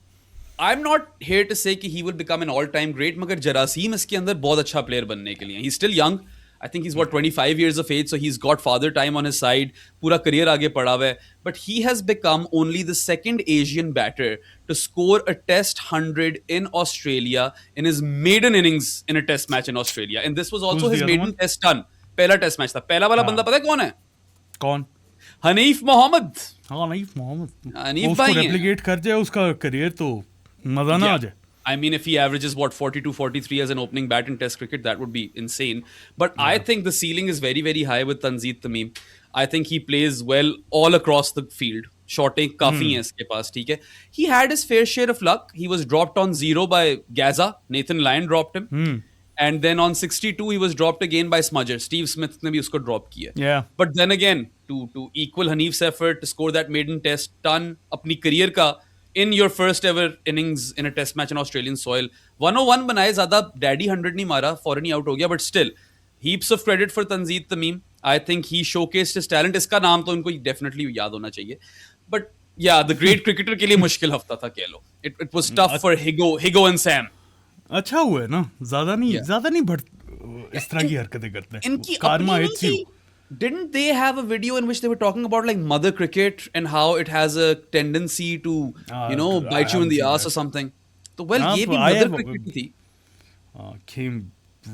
I am not here to say कि he will become an all time great, मगर जरासीम इसके अंदर बहुत अच्छा प्लेयर बनने के लिए। He still young, I think he's what 25 years of age, so he's got father time on his side. पूरा career आगे पड़ा हुआ है, but he has become only the second Asian batter to score a Test 100 in Australia in his maiden innings in a Test match in Australia, and this was also Who's his the other maiden one? Test ton. पहला Test match था। पहला वाला बंदा पता है कौन है? कौन? हनीफ मोहम्मद। हाँ, नईफ मोहम्मद। हनीफ उसको भाई हैं। रेप्लिकेट कर जाए उसका करियर तो मजा ना आ जाए। I mean, if he averages what 42, 43 as an opening bat in Test cricket, that would be insane. But I think the ceiling is very, very high with Tanzeed Tamim. I think he plays well all across the field. Shorting काफी है इसके पास, ठीक है. He had his fair share of luck. He was dropped on 0 by Gaza. Nathan Lyon dropped him. And then on 62 he was dropped again by Smudger. Steve Smith ने भी उसको drop किया. Yeah. But then again, to equal Hanif's effort to score that maiden Test ton अपनी career का in your first ever innings in a Test match in Australian soil, 101 बनाए, ज़्यादा daddy 100 नहीं मारा, फौरन ही आउट हो गया, but still heaps of credit for Tanzeed Tamim. I think he showcased his talent. इसका नाम तो इनको definitely याद होना चाहिए. But yeah, the great cricketer के लिए मुश्किल हफ्ता था कह लो. It was tough for Higo and Sam. अच्छा हुआ है ना, ज्यादा Yeah. नहीं इस तरह की हरकतें करते हैं। इनकी Karma अपनी hits नहीं you. थी। Didn't they have a video in which they were talking about like mother cricket and how it has a tendency to, I bite you in the haven't ass seen or something? तो well, हाँ, ये तो भी I mother have- cricket ही थी। Came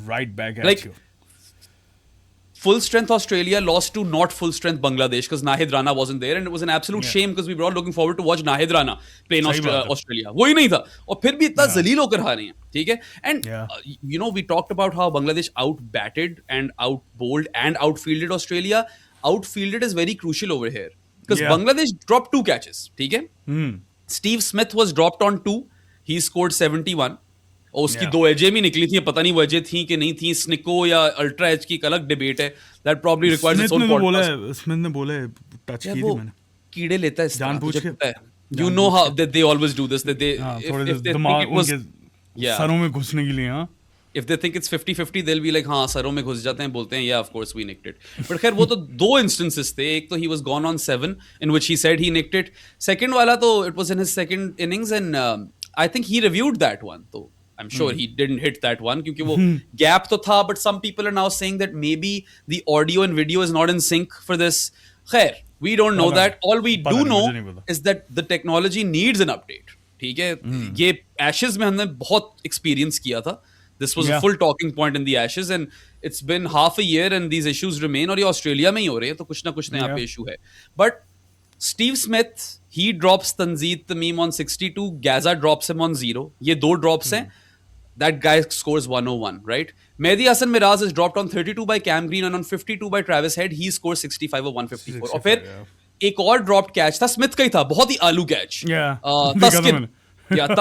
right back at Like, you. full strength Australia lost to not full strength Bangladesh because Nahid Rana wasn't there, and it was an absolute shame because we were all looking forward to watch Nahid Rana play in सही बात है। Australia. वो ही नहीं था, और फिर भी इतना जलील होकर हारे हैं, ठीक है? And Yeah. we talked about how Bangladesh out-batted and out-bowled and outfielded Australia. Outfielded is very crucial over here because Yeah. Bangladesh dropped 2 catches, ठीक है? Steve Smith was dropped on 2. He scored 71. और उसकी Yeah. 2 एजे भी निकली थी, पता नहीं वो एजे थी कि नहीं थी, स्निको या अल्ट्रा एज की एक अलग डिबेट है, that probably requires its own podcast. Smith ने बोला है, टच की वो थी मैंने। कीड़े लेता है इस तरह, जानबूझ तुझे के। पता है, you know how that they always do this, that they हाँ, if थोड़े they think दिमाग it was, उनके yeah, सरों में घुसने के लिए, हाँ। if they think it's 50-50 they'll be like हाँ सरों में घुस जाते हैं, बोलते हैं yeah of course we nicked it, but खैर वो तो 2 instances थे, एक तो he was gone on 7 in which he said he nicked it, second वाला तो it was in his second innings and I think he reviewed that one, तो I'm sure he didn't hit that one क्योंकि वो gap तो था, but some people are now saying that maybe the audio and video is not in sync for this. खैर, we don't know that. All we do know is that the technology needs an update. ठीक है, ये Ashes में हमने बहुत experience किया था. This was a full talking point in the Ashes and it's been half a year and these issues remain, और ये ऑस्ट्रेलिया में ही हो रहे हैं, तो कुछ ना कुछ यहाँ पे issue है. But Steve Smith, he drops Tanzeed Tamim on 62, Gaza drops him on 0. ये 2 drops हैं. That guy scores 101, right? Mehdi Hasan Miraz is dropped on 32 by Cam Green and on 52 by Travis Head. He scores 65 or 154. और फिर एक और dropped catch था, Smith का ही था, बहुत ही आलू catch.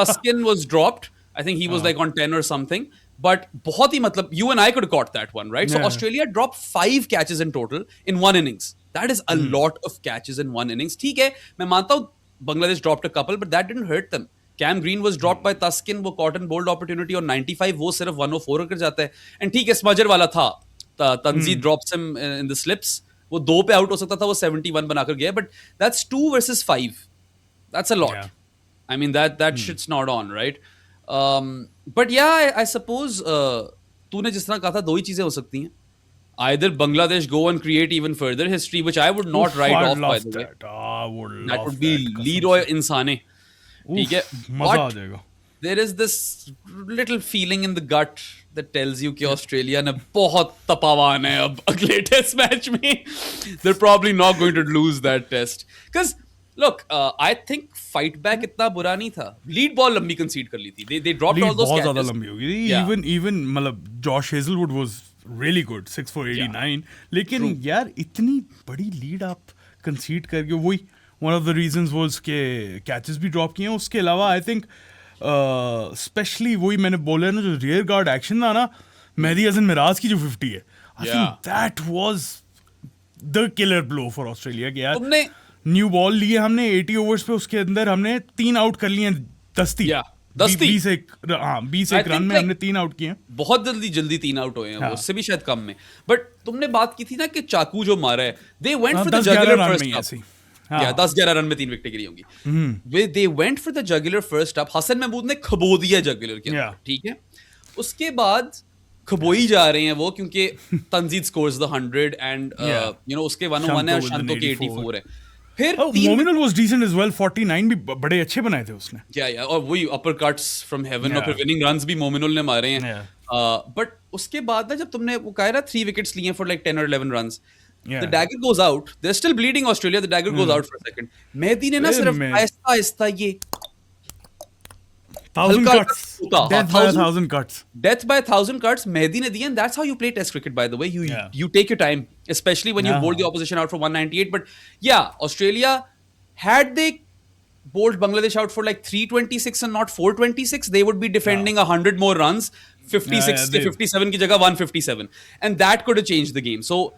Tuskin was dropped. I think he was like on 10 or something. But बहुत ही मतलब, you and I could have caught that one, right? So Australia dropped 5 catches in total in one innings. That is a lot of catches in one innings. ठीक है, मैं मानता हूँ Bangladesh dropped a couple, but that didn't hurt them. Cam Green was dropped by Tuskin, वो caught and bowled opportunity और 95, वो सिर्फ 104 होकर जाता है. And ठीक है, स्मजर वाला था, Tanzeed drops him in the slips, वो 2 पे आउट हो सकता था, वो 71 बनाकर गया, but that's 2 versus 5. That's a lot. Yeah. I mean, that shit's not on, right? But yeah, I suppose तूने जिस तरह कहा था, 2 ही चीजें हो सकती हैं. Either Bangladesh go and create even further history, which I would not write off, by the way. That would be Leroy Insane. ठीक है, मजा आ जाएगा. There is this little feeling in the gut that tells you कि Australia ने बहुत तपावान है अब अगले टेस्ट मैच में. They're probably not going to lose that test. Because look, I think fight back इतना बुरा नहीं था. Lead ball लंबी concede कर ली थी. They dropped all those बहुत catches. ज़्यादा लंबी हो गई. Yeah. Even मतलब Josh Hazelwood was really good, 6 for 89. लेकिन यार इतनी बड़ी लीड आप concede करके, वही one of the reasons was के catches भी drop किए हैं. उसके अलावा I think especially वही मैंने बोला ना, जो rear guard action था ना, मेहदी हसन मिराज की जो 50 है, I think that was the killer blow for Australia. कि यार तुमने न्यू बॉल लिए हमने 80 ओवर्स पे, उसके अंदर हमने 3 आउट कर लिए, दस्ती. 20 एक रन में हमने 3 आउट किए. बहुत जल्दी 3 आउट हुए हैं, उससे भी शायद कम में. बट तुमने बात की थी ना कि चाकू जो मारा है, they went for the jugular first up. Yeah, 10-11 run में 3 विकेट गिरी होंगी. They went for the jugular first up. Hasan Mahmud ने खबो दिया jugular के अंदर, ठीक है. उसके बाद खबोई जा रहे हैं वो, क्योंकि तंजीद scores the 100 and उसके 101 है और शंतो के 84 है. फिर Mominul was decent as well, 49 भी बड़े अच्छे बनाए थे उसने. Yeah, और वही upper cuts from heaven, और फिर winning runs भी मोमिनुल ने मारे हैं. But उसके बाद ना, जब तुमने वो कहा ना 3 wickets लिए for like 10 or 11 runs, the dagger goes out. They're still bleeding Australia. The dagger goes out for a second. Mehdi ने ना सिर्फ आहिस्ता ये 1000 cuts, death by 1000 cuts. Death by 1000 cuts, Mehdi ne diya, and that's how you play Test cricket, by the way. You take your time, especially when you bowl the opposition out for 198. But yeah, Australia, had they bowled Bangladesh out for like 326 and not 426, they would be defending 100 more runs, 56 to 57 ki jagah 157, and that could have changed the game. So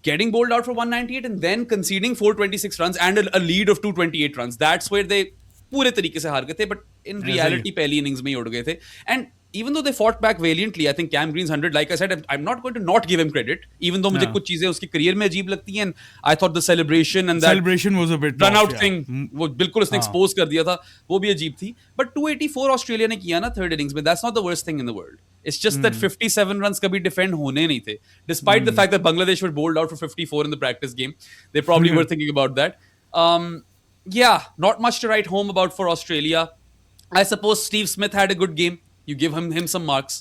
getting bowled out for 198 and then conceding 426 runs and a lead of 228 runs, that's where they पूरे तरीके से हार गए थे. But in reality पहली innings में ही उड़ गए थे. And even though they fought back valiantly, I think Cam Green's 100, like I said, I'm not going to not give him credit, even though मुझे कुछ चीजें उसकी करियर में अजीब लगती हैं. I thought the celebration and that celebration was a bit run out thing, वो बिल्कुल उसने expose कर दिया था, वो भी अजीब थी. But 284 ऑस्ट्रेलिया ने किया ना थर्ड इनिंग्स में, that's not the worst thing in the world. It's just that 57 runs कभी defend होने नहीं थे, despite the fact that Bangladesh were bowled out for 54 in the practice game. They probably were thinking about that. Yeah, not much to write home about for Australia. I suppose Steve Smith had a good game. You give him some marks.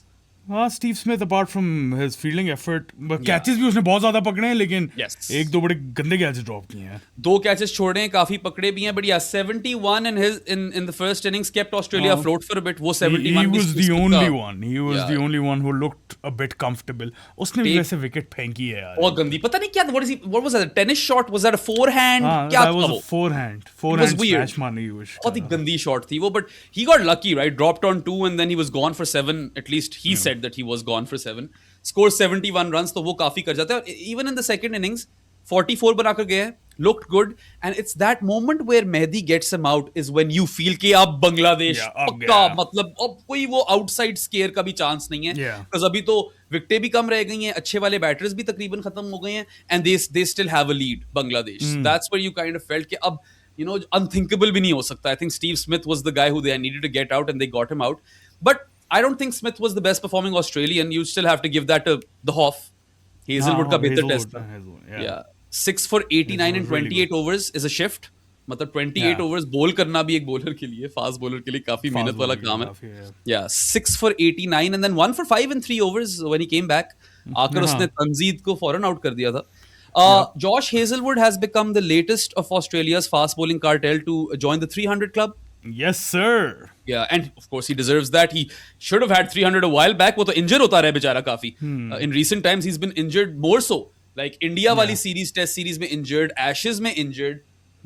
हाँ Steve Smith apart from his fielding effort Yeah. Catches भी उसने बहुत ज्यादा पकड़े हैं लेकिन Yes. एक दो बड़े गंदे कैचेस ड्रॉप किए हैं. 2 कैचेस छोड़े हैं, काफी पकड़े भी हैं, बट या 71 in the first innings kept Australia हाँ. afloat for a bit. वो He 71 भी was the Smith only का- one. He was Yeah. the only one who looked a bit comfortable. उसने भी Take- वैसे विकेट फेंकी है यार. बहुत गंदी, पता नहीं क्या, what was that, a tennis shot, was that a forehand, हाँ, क्या that था was वो? a forehand weird. smash मारने की कोशिश बहुत ही कर रहा था. गंदी शॉट थी वो, but he got lucky, right? Dropped on 2 and then he was gone for 7. At least he said that he was gone for 7. Scored 71 runs, तो वो काफी कर जाता है. और even in the second innings 44 बनाकर गए हैं, looked good, and it's that moment where Mehdi gets him out is when you feel कि अब बांग्लादेश Yeah, अब पक्का, गया. मतलब अब कोई वो आउटसाइड स्केयर का भी चांस नहीं है. Yeah. Because अभी तो विकेटें भी कम रह गई हैं, अच्छे वाले बैटर्स भी तकरीबन खत्म हो गए हैं, and they still have a lead, Bangladesh. That's where you kind of felt कि अब unthinkable भी नहीं हो सकता. I think Steve Smith was the guy who they needed to get out, and they got him out. But I don't think Smith was the best performing Australian. You still have to give that to the Hoff. Hazelwood का बेहतर test था. Yeah. 6 for 89 in was really 28 overs is a shift. मतलब 28 Yeah. overs बोल करना भी एक bowler के लिए, फास्ट बॉलर के लिए काफी मेहनत वाला bowler के काम लिए है. काफी है. Yeah, 6 for 89 and then 1 for 5 in 3 overs when he came back. आकर हाँ. उसने तंजीद को फौरन आउट कर दिया था. Josh Hazelwood has become the latest of Australia's fast bowling cartel to join the 300 club. Yes sir. Yeah, and of course he deserves that. He should have had 300 a while back. वो तो injured होता रहा बेचारा काफी. In recent times he's been injured more so. Like India वाली series, test series में injured, Ashes में injured.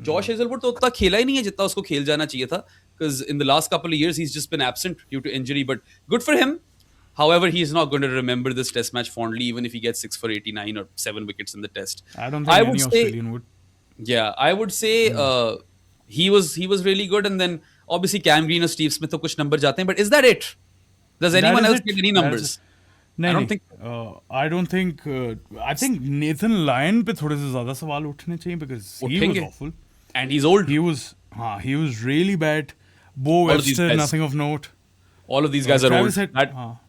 Josh Hazelwood तो उतना खेला ही नहीं है जितना उसको खेल जाना चाहिए था. Because in the last couple of years he's just been absent due to injury. But good for him. However, he is not going to remember this test match fondly even if he gets 6 for 89 or 7 wickets in the test. I don't think any would say, Australian would. yeah, I would say he was really good, and then obviously Cam Green और Steve Smith तो कुछ number जाते हैं, but is that it? Does That anyone is else it. get any That numbers? is it. नहीं, I don't नहीं. I don't think. I think Nathan Lyon पे थोड़े से ज़्यादा सवाल उठने चाहिए because he was उठेंगे. awful. And he's old. He was really bad. Bo All of these Webster, guys. nothing of note. All of these guys are old. Travis Head,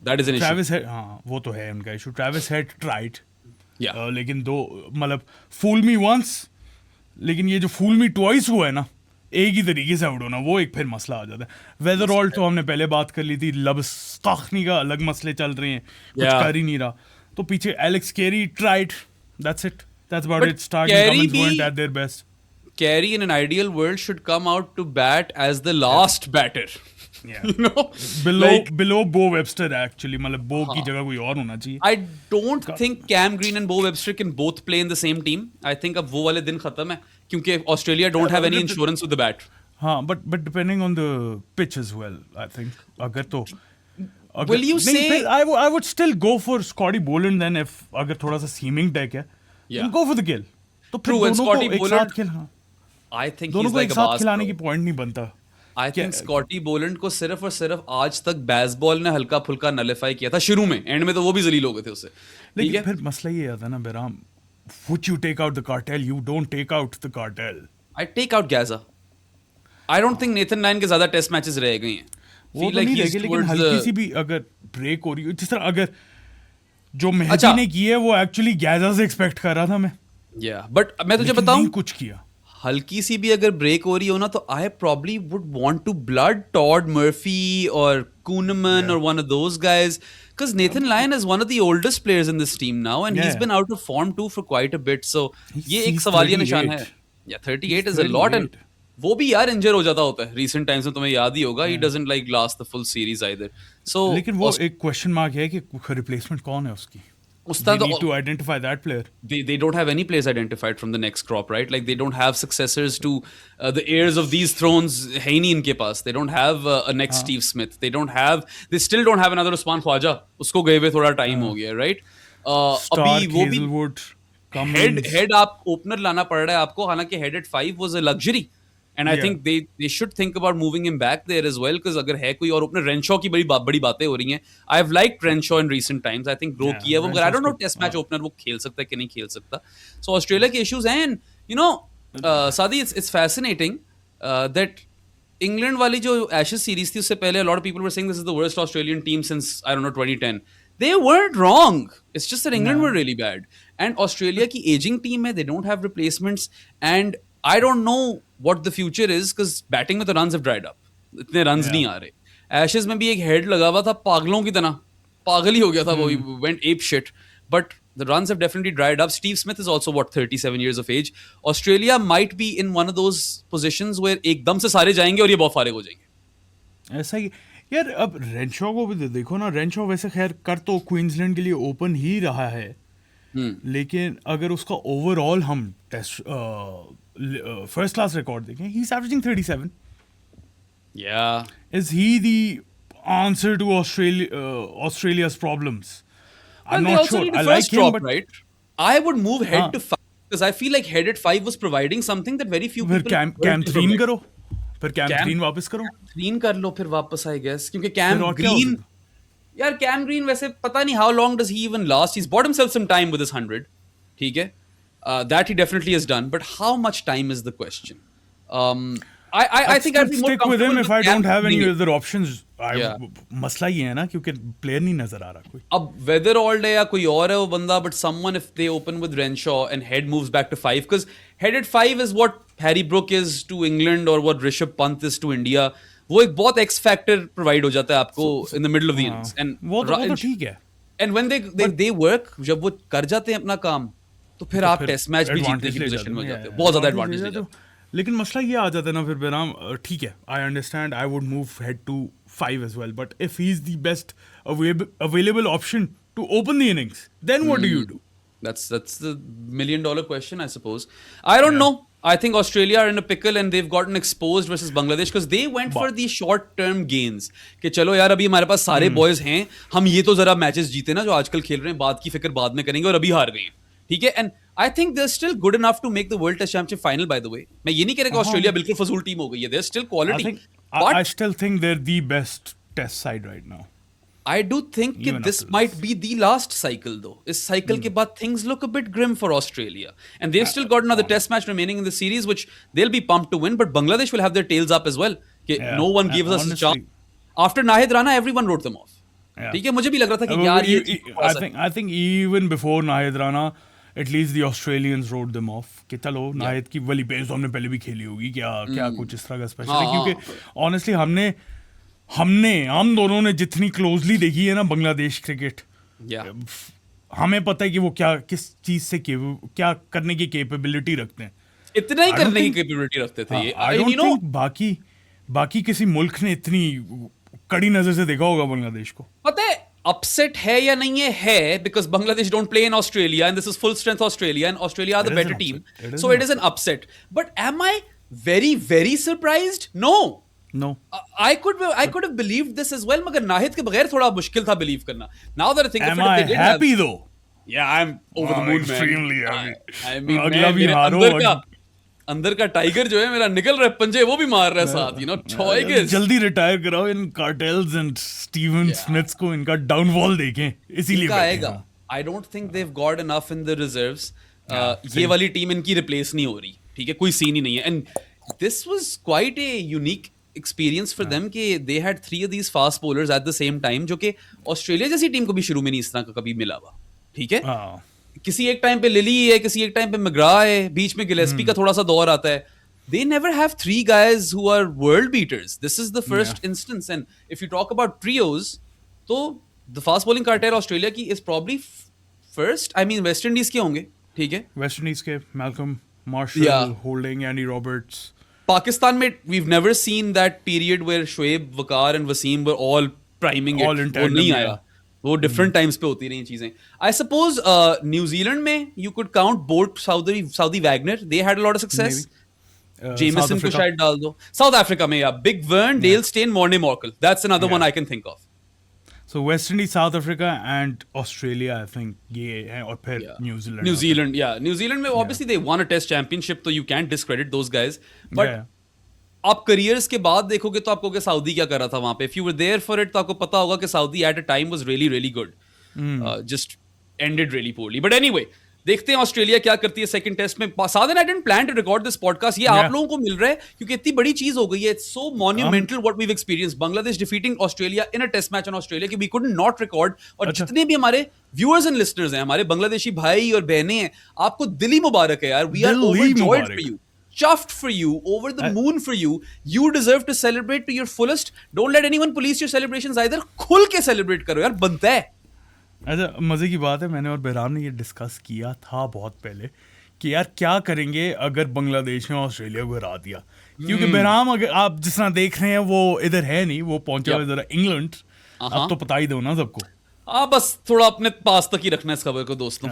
That is an issue. Travis Head, हाँ, वो तो है उनका issue. Travis Head tried. Yeah. लेकिन मतलब fool me once, लेकिन ये जो fool me twice हुआ है ना, एक ही तरीके से आउट होना, वो एक फिर मसला आ जाता है. वेदरऑल तो हमने पहले बात कर ली थी, लबस्ताखनी का अलग मसले चल रहे हैं, कुछ Yeah. कर ही नहीं रहा. तो पीछे Alex Carey tried. That's it. That's about But it. Starting Carey Cummins भी- weren't at their best. Carey in an ideal world should come out to bat as the last batter. Yeah. You know? Below Bo Webster actually, मतलब Bo की जगह कोई और होना चाहिए. I don't think Cam Green and Bo Webster can both play in the same team. I think अब वो वाले दिन खत्म है क्योंकि Australia don't have any insurance with the bat. हाँ, but depending on the pitch as well, I think. अगर तो Will you नहीं, say- फिर I would still go for Scotty Boland then if अगर थोड़ा सा seaming deck है. Yeah. Then go for the kill. तो फिर True, and दोनों को Scotty एक Boland- साथ खिल, हाँ. I think दोनों he's को like एक a साथ Bass खिलाने bro. की पॉइंट नहीं बनता. I think Scotty Boland को सिर्फ और सिर्फ आज तक बेसबॉल ने हल्का फुल्का नलिफाई किया था शुरू में. एंड में तो वो भी जलील हो गए थे उससे. ठीक लेकिन है? फिर मसला ये आता है ना बेराम, would you take out the cartel? You don't take out the cartel. I take out Gaza. I don't think Nathan Lyon के ज्यादा टेस्ट मैचेस रह गए हैं. वो Feel तो like नहीं he's रहेगी, लेकिन towards हल्की the- सी भी अगर ब्रेक हो रही हो, जिस तरह अगर जो मेहदी अच्छा. ने की है वो एक्चुअली गैजा से एक्सपेक्ट कर रहा था मैं. Yeah, but मैं तुझे लेकिन बताऊं, नहीं कुछ किया. हल्की सी भी अगर ब्रेक हो रही हो ना तो आई probably would want to blood Todd Murphy or Kuhneman or one of those guys because Nathan Lyon is one of the oldest players in this team now and he's Yeah. been out of form too for quite a bit, so ये एक He's सवालिया निशान 38. है. Yeah, 38 He's is a lot and 38. वो भी यार इंजर हो जाता होता है recent times में, तुम्हें याद ही होगा. He doesn't like last the full series either, so लेकिन वो एक क्वेश्चन मार्क है कि रिप्लेसमेंट कौन है उसकी. उस They तरह need तो to identify that player. they don't have any players identified from the next crop, right? Like they don't have successors to the heirs of these thrones. है ही नहीं इनके पास. They don't have a next Steve Smith. They still don't have another Usman Khwaja. उसको गए हुए थोड़ा time हो गया, right? Stark, अभी वो भी Hazelwood, Cummins. head आप ओपनर लाना पड़ रहा है आपको, हालांकि head at 5 was a luxury. And I Yeah. think they should think about moving him back there as well, because अगर है कोई और ओपनर, रेंशॉ की बड़ी बातें हो रही हैं. I've liked Renshaw in recent times. I think grow Yeah, किया वो, मगर I don't know Renshaw's test match opener वो खेल सकता है कि नहीं खेल सकता. So ऑस्ट्रेलिया के issues हैं, and you know, Sadi, it's fascinating that England वाली जो एशेज सीरीज थी उससे पहले a lot of people were saying this is the worst Australian team since I don't know 2010. They weren't wrong. It's just that England were really bad. And Australia की aging team है, they don't have replacements, and I don't know what the future is because batting में तो runs have dried up. इतने runs नहीं आ रहे. Ashes में भी एक head लगा हुआ था पागलों की तरह. पागल ही हो गया था वो, went ape shit. But the runs have definitely dried up. Steve Smith is also 37 years of age. Australia might be in one of those positions where एकदम से सारे जाएंगे और ये बहुत फारिग हो जाएंगे. ऐसा ही यार. अब रेनशॉ को भी देखो ना, रेनशॉ वैसे खैर कर तो क्वींसलैंड के लिए ओपन ही रहा है, लेकिन अगर उसका ओवरऑल हम टेस्ट फर्स्ट क्लास रिकॉर्ड देखें, he is averaging 37. Yeah. Is he the answer to Australia's problems? I'm Well, they not also sure. need a I first like him, drop, but right? I would move head हाँ. to 5 because I feel like head at 5 was providing something that very few फिर people. Cam 3 करो, फिर cam Cam- 3 वापस करो. Green कर लो फिर वापस, I guess, क्योंकि कैम फिर और क्या हो ग्रीन, सकता? यार कैम ग्रीन वैसे पता नहीं how long does he even last. He's bought himself some time with his 100. ठीक है, that he definitely has done, but how much time is the question. I think I'd be more stick with him comfortable if I Cam don't have any doing it. other options. Yeah. मसला ये है ना, क्योंकि player नहीं नजर आ रहा कोई. अब वेदर ऑल डे या कोई और है वो बंदा, but someone if they open with Renshaw and Head moves back to 5, because Head at 5 is what Harry Brook is to England और what Rishabh Pant is to India. वो एक बहुत एक्स फैक्टर प्रोवाइड हो जाता है आपको in the middle of the innings. And वो तो ठीक है. एंड व्हेन दे वर्क, जब वो कर जाते हैं अपना काम, तो फिर आप टेस्ट मैच भी जीतने की पोजीशन में हो जाते हो, बहुत ज्यादा एडवांटेज ले जाते हो. लेकिन मसला ये आ जाता है ना फिर बेराम, ठीक है, I understand, I would move Head to 5 as well, but if he's the best available option to open the innings, then what do you do? That's the $1 million question, I suppose. I don't know. I think Australia are in a pickle and they've gotten exposed versus Bangladesh because they went for the short-term gains. कि चलो यार अभी हमारे पास सारे boys हैं, हम ये तो जरा मैचेस जीते ना जो आजकल खेल रहे हैं, बाद की फिक्र बाद में करेंगे, और अभी हार गए हैं. ठीक है, and I think they're still good enough to make the World Test Championship final. By the way, मैं ये नहीं कह रहा कि ऑस्ट्रेलिया बिल्कुल फजूल टीम हो गई है. They're still quality. I still think they're the best test side right now. I do think that Even this after might be the last cycle though. इस cycle के बाद things look a bit grim for Australia. And they've still got another test match remaining in the series which they'll be pumped to win, but Bangladesh will have their tails up as well. कि no one gives us a chance. After Nahid Rana, everyone wrote them off. ठीक है, मुझे भी लग रहा था कि यार ये I think even before Nahid Rana, at least the Australians wrote them off कि चलो नाहिद की वाली पेस तो हमने पहले भी खेली होगी, क्या कुछ इस तरह का स्पेशल है. क्योंकि ऑनेस्टली हम दोनों ने जितनी क्लोजली देखी है ना बांग्लादेश क्रिकेट, हमें पता है कि वो किस चीज से क्या करने की कैपेबिलिटी रखते हैं. इतना ही करने की कैपेबिलिटी रखते थे. आई डोंट थिंक बाकी किसी मुल्क ने इतनी कड़ी नजर से देखा होगा बांग्लादेश को. पता है अपसेट है या नहीं है, because Bangladesh don't play in Australia and this is full strength Australia and Australia are the better team, so it is an upset. But am I very surprised? No. I could have believed this as well, मगर नाहिद के बगैर थोड़ा मुश्किल था believe करना. Now that I think of it, they did happy though? Yeah, I'm over the moon, man. Extremely happy. I mean, अगला भी हारो. अंदर का टाइगर जो है मेरा निकल रहा है पंजे, वो भी मार रहा है साथ, you know, Tigers. जल्दी रिटायर कराओ इन कार्टेल्स एंड स्टीवन स्मिथ्स को, इनका डाउनफॉल देखें, इसीलिए आएगा. I don't think they've got enough in the reserves. ये वाली टीम इनकी रिप्लेस नहीं हो रही. ठीक है, कोई सीन ही नहीं है. And this was quite a unique experience for them कि they had 3 of these fast bowlers at the same time, जो कि ऑस्ट्रेलिया जैसी टीम को भी शुरू में नहीं इस तरह का कभी मिला हुआ. ठीक है, किसी एक टाइम पे लिली है, किसी एक टाइम पे मग्रा है, बीच में गिलेस्पी का थोड़ा सा दौर आता है. They never have 3 guys who are world beaters. This is the first instance. And if you talk about trios, तो the fast bowling cartel Australia की is probably first. I mean West Indies के होंगे. ठीक है, West Indies के Malcolm martial, holding, Andy Roberts. Pakistan में we've never seen that period where Shoaib, Waqar and Wasim were all priming it. वो नहीं आया. वो डिफरेंट टाइम्स पे होती रही चीजें. आई सपोज न्यूजीलैंड में you could count Boult Southee Wagner, they had a lot of success. Jamieson को शायद डाल दो. साउथ अफ्रीका में या big Vern, Dale Steyn, Morne Morkel, that's another one I can think of. So West Indies, South Africa and Australia, I think ये है, और फिर न्यूजीलैंड में obviously they won a test championship, तो you can't discredit those guys. But आप careers के बाद देखोगे तो आपको कि सऊदी क्या कर रहा था वहां पे. If you were there for it तो आपको पता होगा कि सऊदी at a time was really really good, just ended really poorly. But anyway, देखते हैं ऑस्ट्रेलिया क्या करती है सेकंड टेस्ट में. साधन, I didn't plan to record this podcast. ये आप लोगों को मिल रहा है क्योंकि इतनी बड़ी चीज हो गई है. It's so monumental what we have experienced. Bangladesh defeating Australia in a test match on Australia कि वी कुड नॉट रिकॉर्ड. और जितने भी हमारे व्यूअर्स एंड लिसनर्स हैं, हमारे बांग्लादेशी भाई और बहनें हैं, आपको दिली मुबारक है यार. We are overjoyed for you, chuffed for you, over the moon for you. You deserve to celebrate to your fullest. Don't let anyone police your celebrations either. खुल के celebrate करो यार, बनता है. अच्छा, मजे की बात है, मैंने और बहराम ने ये डिस्कस किया था बहुत पहले कि यार क्या करेंगे अगर बांग्लादेश ने ऑस्ट्रेलिया को हरा दिया, क्योंकि बहराम अगर आप जिस तरह देख रहे हैं वो इधर है नहीं, वो पहुंचा हुआ जरा इंग्लैंड। अब तो पता ही दो ना सबको। बस थोड़ा अपने पास तक ही रखना है इस खबर को दोस्तों।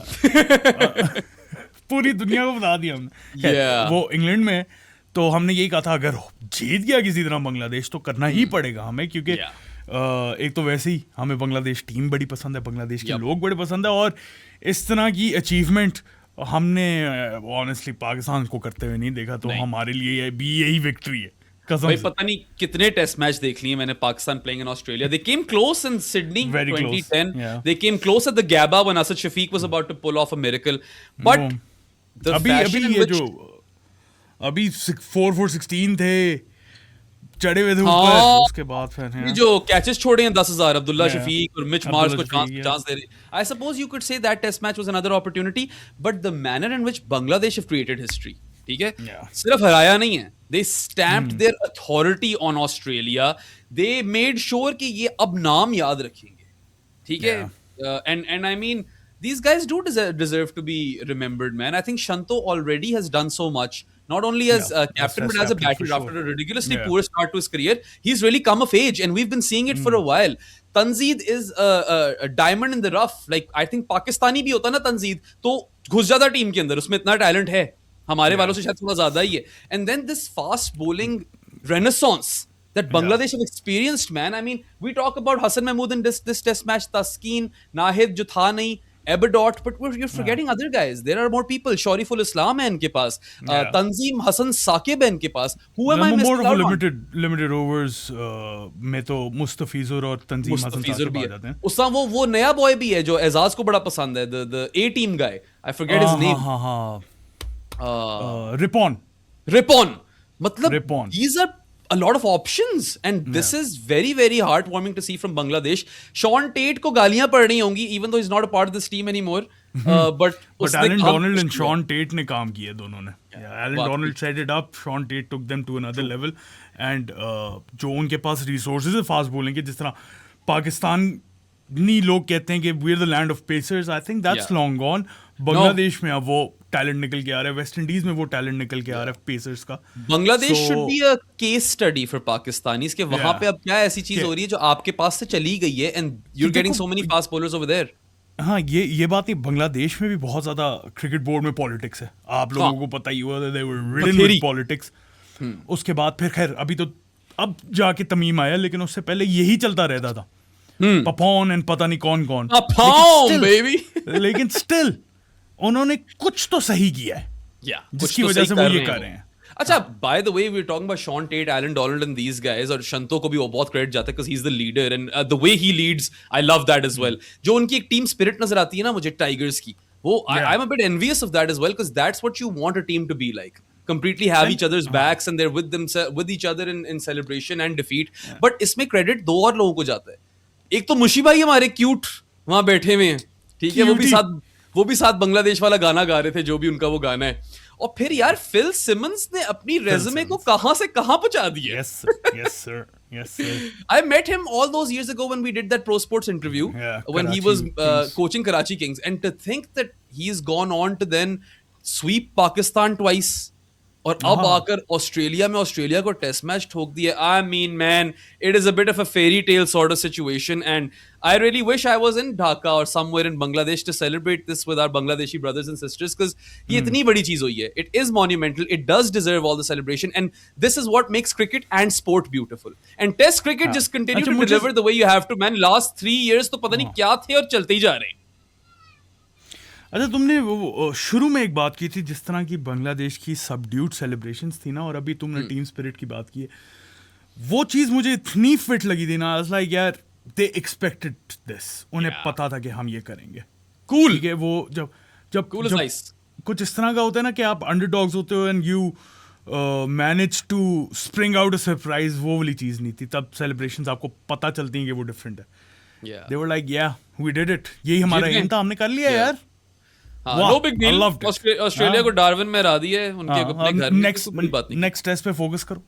पूरी दुनिया को बता दिया हमने। Yeah. वो इंग्लैंड में, तो हमने यही कहा था अगर जीत गया किसी तरह बांग्लादेश तो करना ही पड़ेगा हमें, क्योंकि एक तो वैसे ही हमें बांग्लादेश टीम बड़ी पसंद है, बांग्लादेश के लोग बड़े पसंद है, और इस तरह की अचीवमेंट हमने ऑनेस्टली पाकिस्तान को करते हुए नहीं देखा, तो हमारे लिए भी यही विक्ट्री है। भाई पता नहीं कितने टेस्ट मैच देख लिए मैंने Pakistan playing in Australia. They came close in Sydney 2010. They came close at the Gabba when Asad Shafiq was about to pull off a miracle. But the fashion in which अभी 4-4-16 थे, चढ़े हुए थे ऊपर, उसके बाद फिर जो कैचेस छोड़े हैं 10,000 अब्दुल्ला शफीक और मिच मार्स को चांस दे रहे। I suppose you could say that test match was another opportunity, but the manner in which Bangladesh have created history, ठीक है, सिर्फ हराया नहीं है, they stamped their authority on Australia. They made sure कि ये अब नाम याद रखेंगे, ठीक है, and I mean these guys do deserve to be remembered, man. I think Shanto already has done so much, not only as captain but as a batter. After a ridiculously poor start to his career, he's really come of age, and we've been seeing it for a while. Tanzeed is a diamond in the rough. Like I think Pakistani भी होता ना Tanzeed, तो घुस जाता team के अंदर, उसमें इतना टैलेंट है, हमारे वालों से शायद थोड़ा ज्यादा ही है. And then this fast bowling renaissance that Bangladesh have experienced, man. I mean, we talk about Hassan Mahmood in this test match, Taskeen, Nahid जो था नहीं, Aberdot, but you're forgetting other guys. There are more people. Shoriful Islam है इनके पास, Tanzeem Hassan Saqib है इनके पास. Who am I missing out on? Limited overs में तो मुस्तफिजुर और तंजीम हसन साकिब आ जाते हैं. उसका वो नया बॉय भी है जो एजाज को बड़ा पसंद है, the A team guy. I forget his name. Ripon. मतलब these are a lot of options, and this is very very heartwarming to see from Bangladesh. Sean Tate को गालियां पड़ रही होंगी, even though he's not a part of this team anymore. But Alan Donald and Sean Tate ने काम किया दोनों ने. Alan Donald set it up, Sean Tate took them to another level, and जो उनके पास resources है fast bowling के, जिस तरह पाकिस्तानी लोग कहते हैं कि we're the land of pacers, I think that's long gone. Bangladesh में अब वो टैलेंट निकल के आ रहा है, वेस्ट इंडीज में वो टैलेंट निकल के आ रहा है पेसर्स का. Bangladesh should be a case study for Pakistanis के वहां पे अब क्या ऐसी चीज हो रही है जो आपके पास से चली गई है, and you are getting so many fast bowlers over there. हाँ, ये बात नहीं, बांग्लादेश में भी बहुत ज्यादा क्रिकेट बोर्ड में पॉलिटिक्स है, आप लोगों को पता ही हुआ, they were ridden with politics. उसके बाद फिर खैर अभी तो अब जाके तमीम आया, लेकिन उससे पहले यही चलता रहता था, पपॉन एंड पता नहीं कौन कौन, लेकिन स्टिल उन्होंने कुछ तो सही किया है, जिसकी वजह से वो ये कर रहे हैं. अच्छा, by the way, we're talking about Sean Tate, Alan Donald and these guys, और शंतो को भी वो बहुत क्रेडिट जाता है because he's the leader, and the way he leads, I love that as well. जो उनकी एक टीम स्पिरिट नजर आती है ना मुझे टाइगर्स की, वो I'm a bit envious of that as well, because that's what you want a team to be like. Completely have each other's backs and they're with each other in celebration and defeat. But इसमें credit दो और लोगों को जाता है. एक तो मुशी भाई हमारे क्यूट वहां बैठे हुए हैं, ठीक है, वो भी साथ बांग्लादेश वाला गाना गा रहे थे, जो भी उनका वो गाना है. और फिर यार फिल सिमंस ने अपनी रेज्यूमे को कहां से कहां पहुंचा दिया. Yes sir. I met him all those years ago when we did that Pro Sports interview, when he was coaching Karachi Kings, and to think that he's gone on to then sweep Pakistan twice, और अब आकर Australia में Australia को test match ठोक दिया. I mean man, it is a bit of a fairy tale sort of situation, and I really wish I was in Dhaka और somewhere in Bangladesh to celebrate this with our Bangladeshi brothers and sisters, because ये इतनी बड़ी चीज हुई है. It is monumental, it does deserve all the celebration, and this is what makes cricket and sport beautiful. And test cricket just continue to deliver the way you have to, man. Last 3 years तो पता नहीं क्या थे और चलते ही जा रहे हैं. अच्छा, तुमने वो शुरू में एक बात की थी जिस तरह की बांग्लादेश की सबड्यूड सेलिब्रेशंस थी ना, और अभी तुमने टीम स्पिरिट की बात की है, वो चीज़ मुझे इतनी फिट लगी थी ना. लाइक यार दे एक्सपेक्टेड दिस, उन्हें पता था कि हम ये करेंगे. कूल है वो, जब कुछ इस तरह का होता है ना कि आप अंडरडॉग्स होते हो and you manage to spring out a surprise, वो वाली चीज़ नहीं थी. तब सेलिब्रेशंस आपको पता चलती हैं कि वो डिफरेंट है. They were like yeah we did it, यही हमारा एम था, हमने कर लिया यार. No big deal. ऑस्ट्रेलिया को डार्विन में हरा दिया है उनके अपने घर में. नेक्स्ट टेस्ट पे फोकस करो.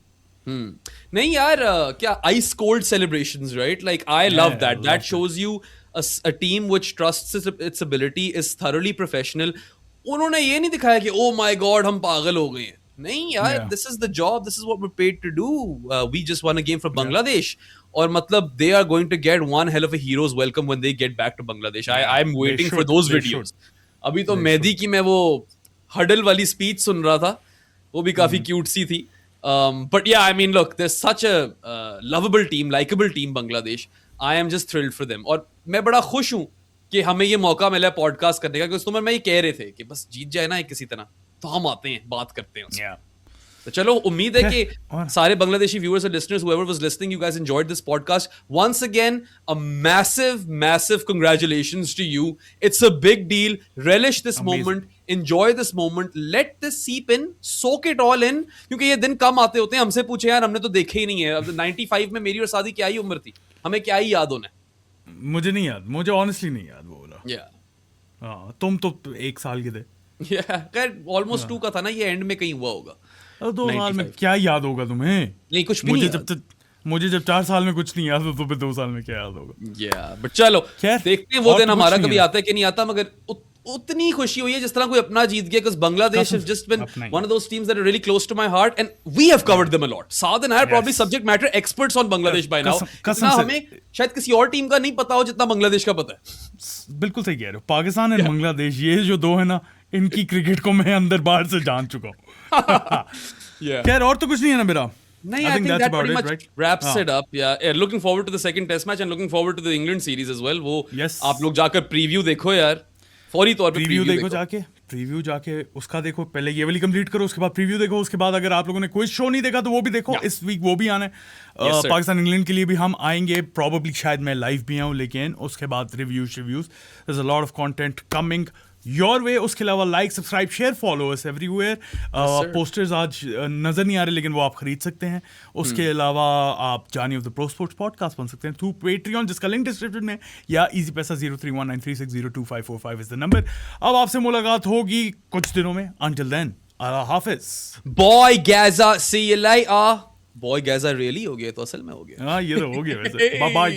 नहीं यार, क्या ice cold celebrations, right? Like I love that. That shows you a team which trusts its ability, is thoroughly professional. उन्होंने ये नहीं दिखाया कि oh my god हम पागल हो गए हैं. नहीं यार, Yeah. this is the job, this is what we're paid to do. We just won a game for Bangladesh. और मतलब they are going to get one hell of a hero's welcome when they get back to Bangladesh. I'm waiting for should, those they videos. should. अभी तो मेहदी की मैं वो huddle वाली speech सुन रहा था, वो भी काफी क्यूट सी थी. But yeah, I mean, look, there's such a lovable team, likable team, Bangladesh. I am just thrilled for them. और मैं बड़ा खुश हूँ कि हमें ये मौका मिला है पॉडकास्ट करने का, क्योंकि उस समय ये कह रहे थे कि बस जीत जाए ना किसी तरह, तो हम आते हैं, बात करते हैं उसमें. Yeah. तो चलो, उम्मीद है कि और- सारे Bangladeshi viewers and listeners, whoever was listening, you guys enjoyed this podcast. Once again, a massive congratulations to you. It's a big deal. Relish this Amazing. moment. Enjoy this moment. Let this seep in. Soak it all in. क्योंकि ये दिन कम आते होते हैं. हमसे पूछे यार, हमने तो देखे ही नहीं है. अब 95 में मेरी और सादी क्या ही उम्र थी, हमें क्या ही याद होना है. मुझे नहीं याद, मुझे ऑनेस्टली नहीं याद वो बोला. Yeah. हाँ, तुम तो 1 साल के थे. Yeah. खैर almost 2 का था ना, ये एंड में कहीं हुआ होगा. अब 2 साल में 95. क्या याद होगा तुम्हें? नहीं, कुछ भी मुझे नहीं जब मुझे जब 4 साल में कुछ नहीं याद हो तो फिर 2 साल में क्या याद होगा? Yeah, but चलो खैर, देखते हैं वो और दिन तो कुछ हमारा नहीं कभी है। आता है कि नहीं आता, मगर उतनी खुशी हुई है जिस तरह कोई अपना जीत गया, because Bangladesh कसम has से, just been अपना ही। one of those teams that are really close to my heart, and we have covered them a lot. Saad and I are probably Yes. subject matter experts on Bangladesh by now. कसम इतना से। हमें शायद किसी और team का नहीं पता हो जितना बांग्लादेश का पता है. बिल्कुल सही कह रहे हो. पाकिस्तान और बांग्लादेश, ये जो 2 है ना, इनकी क्रिकेट को मैं अंदर बाहर से जान चुका हूँ. खैर, और तो कुछ नहीं है ना मेरा. नहीं, I think that pretty much wraps it up. Yeah, looking forward to the second test match and looking forward to the England series as well. वो Yes. आप लोग जाकर प्रीव्यू देखो यार, फौरी तौर पे प्रीव्यू प्रीव्यू देखो जाके, प्रीव्यू जाके उसका देखो. पहले ये वाली कंप्लीट करो, उसके बाद प्रीव्यू देखो. उसके बाद अगर आप लोगों ने कोई शो नहीं देखा तो वो भी देखो. इस वीक वो भी आना है. Yes, sir. पाकिस्तान इंग्लैंड के लिए भी हम आएंगे, प्रॉबली शायद मैं लाइव भी आऊँ, लेकिन उसके बाद reviews there is a lot of content coming your way. उसके अलावा like, subscribe, share, follow us everywhere. Posters आज नजर नहीं आ रहे, लेकिन वो आप खरीद सकते हैं. उसके अलावा आप जानी of the pro sports podcast बन सकते हैं थ्रू पेट्रियन, जिसका लिंक डिस्क्रिप्शन में, या इजी पैसा 031936025545 इज द नंबर. अब आपसे मुलाकात होगी कुछ दिनों में. Until then, Allah Hafiz. Boy Gaza, see you later. Boy Gaza really हो गया तो असल में हो गया. हाँ, ये तो हो गया वैसे. Bye bye.